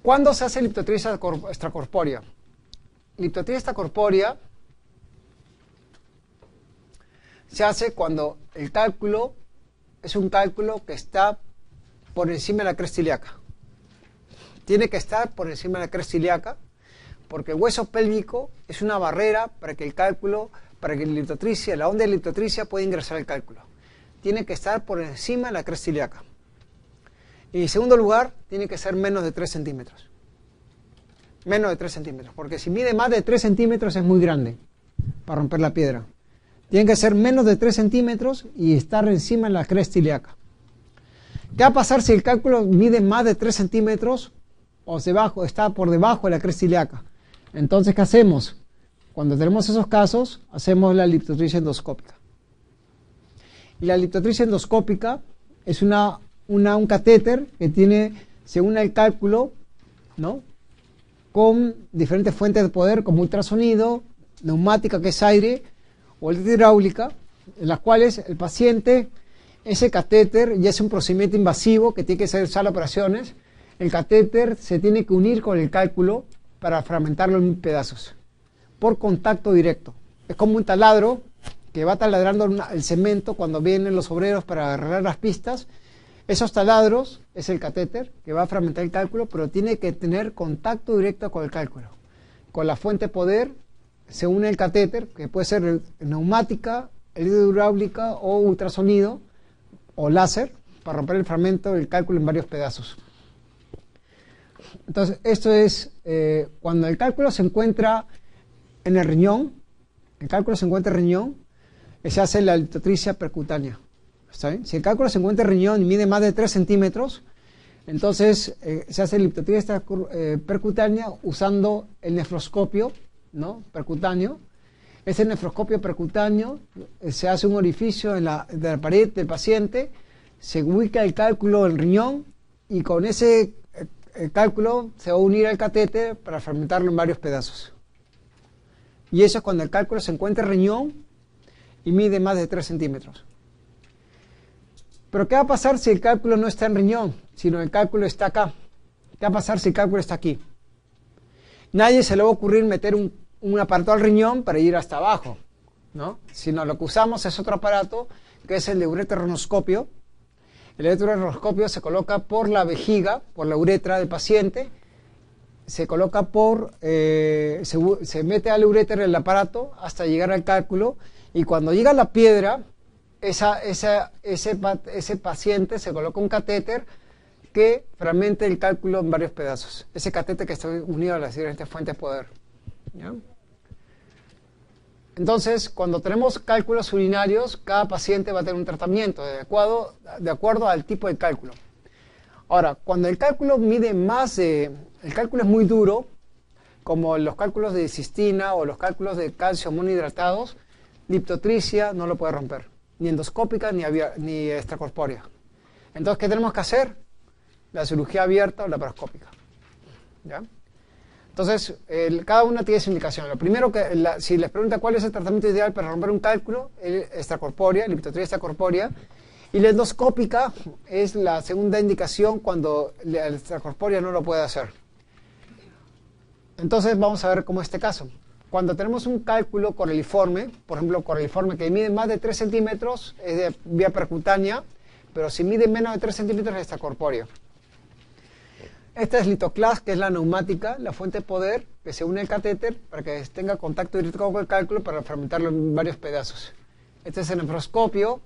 ¿cuándo se hace liptotripsia extracorpórea? Liptotripsia extracorpórea se hace cuando el cálculo es un cálculo que está por encima de la cresta ilíaca. Tiene que estar por encima de la cresta ilíaca porque el hueso pélvico es una barrera para que el cálculo, para que la onda de liptotripsia pueda ingresar al cálculo. Tiene que estar por encima de la cresta ilíaca. Y en segundo lugar, tiene que ser menos de 3 centímetros. Menos de 3 centímetros, porque si mide más de 3 centímetros es muy grande para romper la piedra. Tiene que ser menos de 3 centímetros y estar encima de la cresta ilíaca. ¿Qué va a pasar si el cálculo mide más de 3 centímetros o está por debajo de la cresta ilíaca. Entonces, ¿qué hacemos? Cuando tenemos esos casos, hacemos la liptotripsia endoscópica. Y la liptotripsia endoscópica es un catéter que tiene, según el cálculo, ¿no?, con diferentes fuentes de poder como ultrasonido, neumática, que es aire, o hidráulica, en las cuales el paciente, ese catéter ya es un procedimiento invasivo que tiene que ser sala de operaciones. El catéter se tiene que unir con el cálculo para fragmentarlo en pedazos por contacto directo. Es como un taladro que va taladrando el cemento cuando vienen los obreros para arreglar las pistas. Esos taladros es el catéter que va a fragmentar el cálculo, pero tiene que tener contacto directo con el cálculo. Con la fuente de poder se une el catéter, que puede ser neumática, hidráulica o ultrasonido o láser, para romper el fragmento del cálculo en varios pedazos. Entonces, esto es cuando el cálculo se encuentra en el riñón, se hace la liptotripsia percutánea. ¿Está bien? Si el cálculo se encuentra en el riñón y mide más de 3 centímetros, entonces se hace liptotripsia percutánea usando el nefroscopio, ¿no?, percutáneo. Ese nefroscopio percutáneo se hace un orificio en la pared del paciente, se ubica el cálculo en el riñón y con ese cálculo se va a unir al catéter para fragmentarlo en varios pedazos. Y eso es cuando el cálculo se encuentra en el riñón y mide más de 3 centímetros. Pero ¿qué va a pasar si el cálculo no está en riñón, sino el cálculo está acá? ¿Qué va a pasar si el cálculo está aquí? Nadie se le va a ocurrir meter un aparato al riñón para ir hasta abajo, ¿no? Sino lo que usamos es otro aparato, que es el de ureteroscopio. El ureteroscopio se coloca por la vejiga, por la uretra del paciente, se coloca se mete al uréter el aparato hasta llegar al cálculo, y cuando llega a la piedra, ese paciente se coloca un catéter que fragmente el cálculo en varios pedazos. Ese catéter que está unido a las diferentes fuentes de poder. ¿Ya? Entonces, cuando tenemos cálculos urinarios, cada paciente va a tener un tratamiento de acuerdo al tipo de cálculo. Ahora, cuando el cálculo el cálculo es muy duro, como los cálculos de cistina o los cálculos de calcio monohidratados, liptotripsia no lo puede romper, ni endoscópica ni extracorpórea. Entonces, ¿qué tenemos que hacer? La cirugía abierta o laparoscópica. ¿Ya? Entonces, cada una tiene su indicación. Lo primero si les pregunta cuál es el tratamiento ideal para romper un cálculo, extracorpórea, liptotripsia extracorpórea, y la endoscópica es la segunda indicación cuando la extracorpórea no lo puede hacer. Entonces, vamos a ver cómo es este caso. Cuando tenemos un cálculo correliforme, por ejemplo, correliforme que mide más de 3 centímetros, es de vía percutánea, pero si mide menos de 3 centímetros es extracorpóreo. Esta es litoclast, que es la neumática, la fuente de poder, que se une al catéter para que tenga contacto directo con el cálculo para fragmentarlo en varios pedazos. Este es el nefroscopio,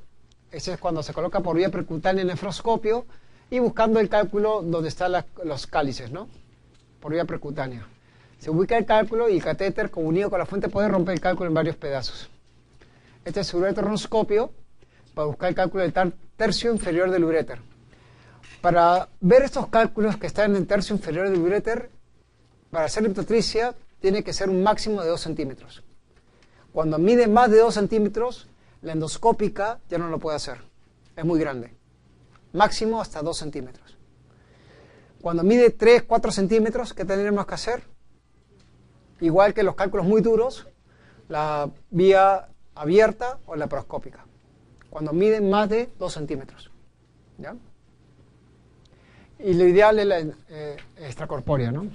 ese es cuando se coloca por vía percutánea el nefroscopio y buscando el cálculo donde están los cálices, ¿no?, por vía percutánea. Se ubica el cálculo y el catéter, unido con la fuente de poder, rompe el cálculo en varios pedazos. Este es el ureteroscopio para buscar el cálculo del tercio inferior del uréter. Para ver estos cálculos que están en el tercio inferior del uréter, para hacer liptotripsia, tiene que ser un máximo de 2 centímetros. Cuando mide más de 2 centímetros, la endoscópica ya no lo puede hacer. Es muy grande. Máximo hasta 2 centímetros. Cuando mide 3, 4 centímetros, ¿qué tendremos que hacer? Igual que los cálculos muy duros, la vía abierta o laparoscópica. Cuando miden más de 2 centímetros. ¿Ya? Y lo ideal es la extracorpórea, ¿no?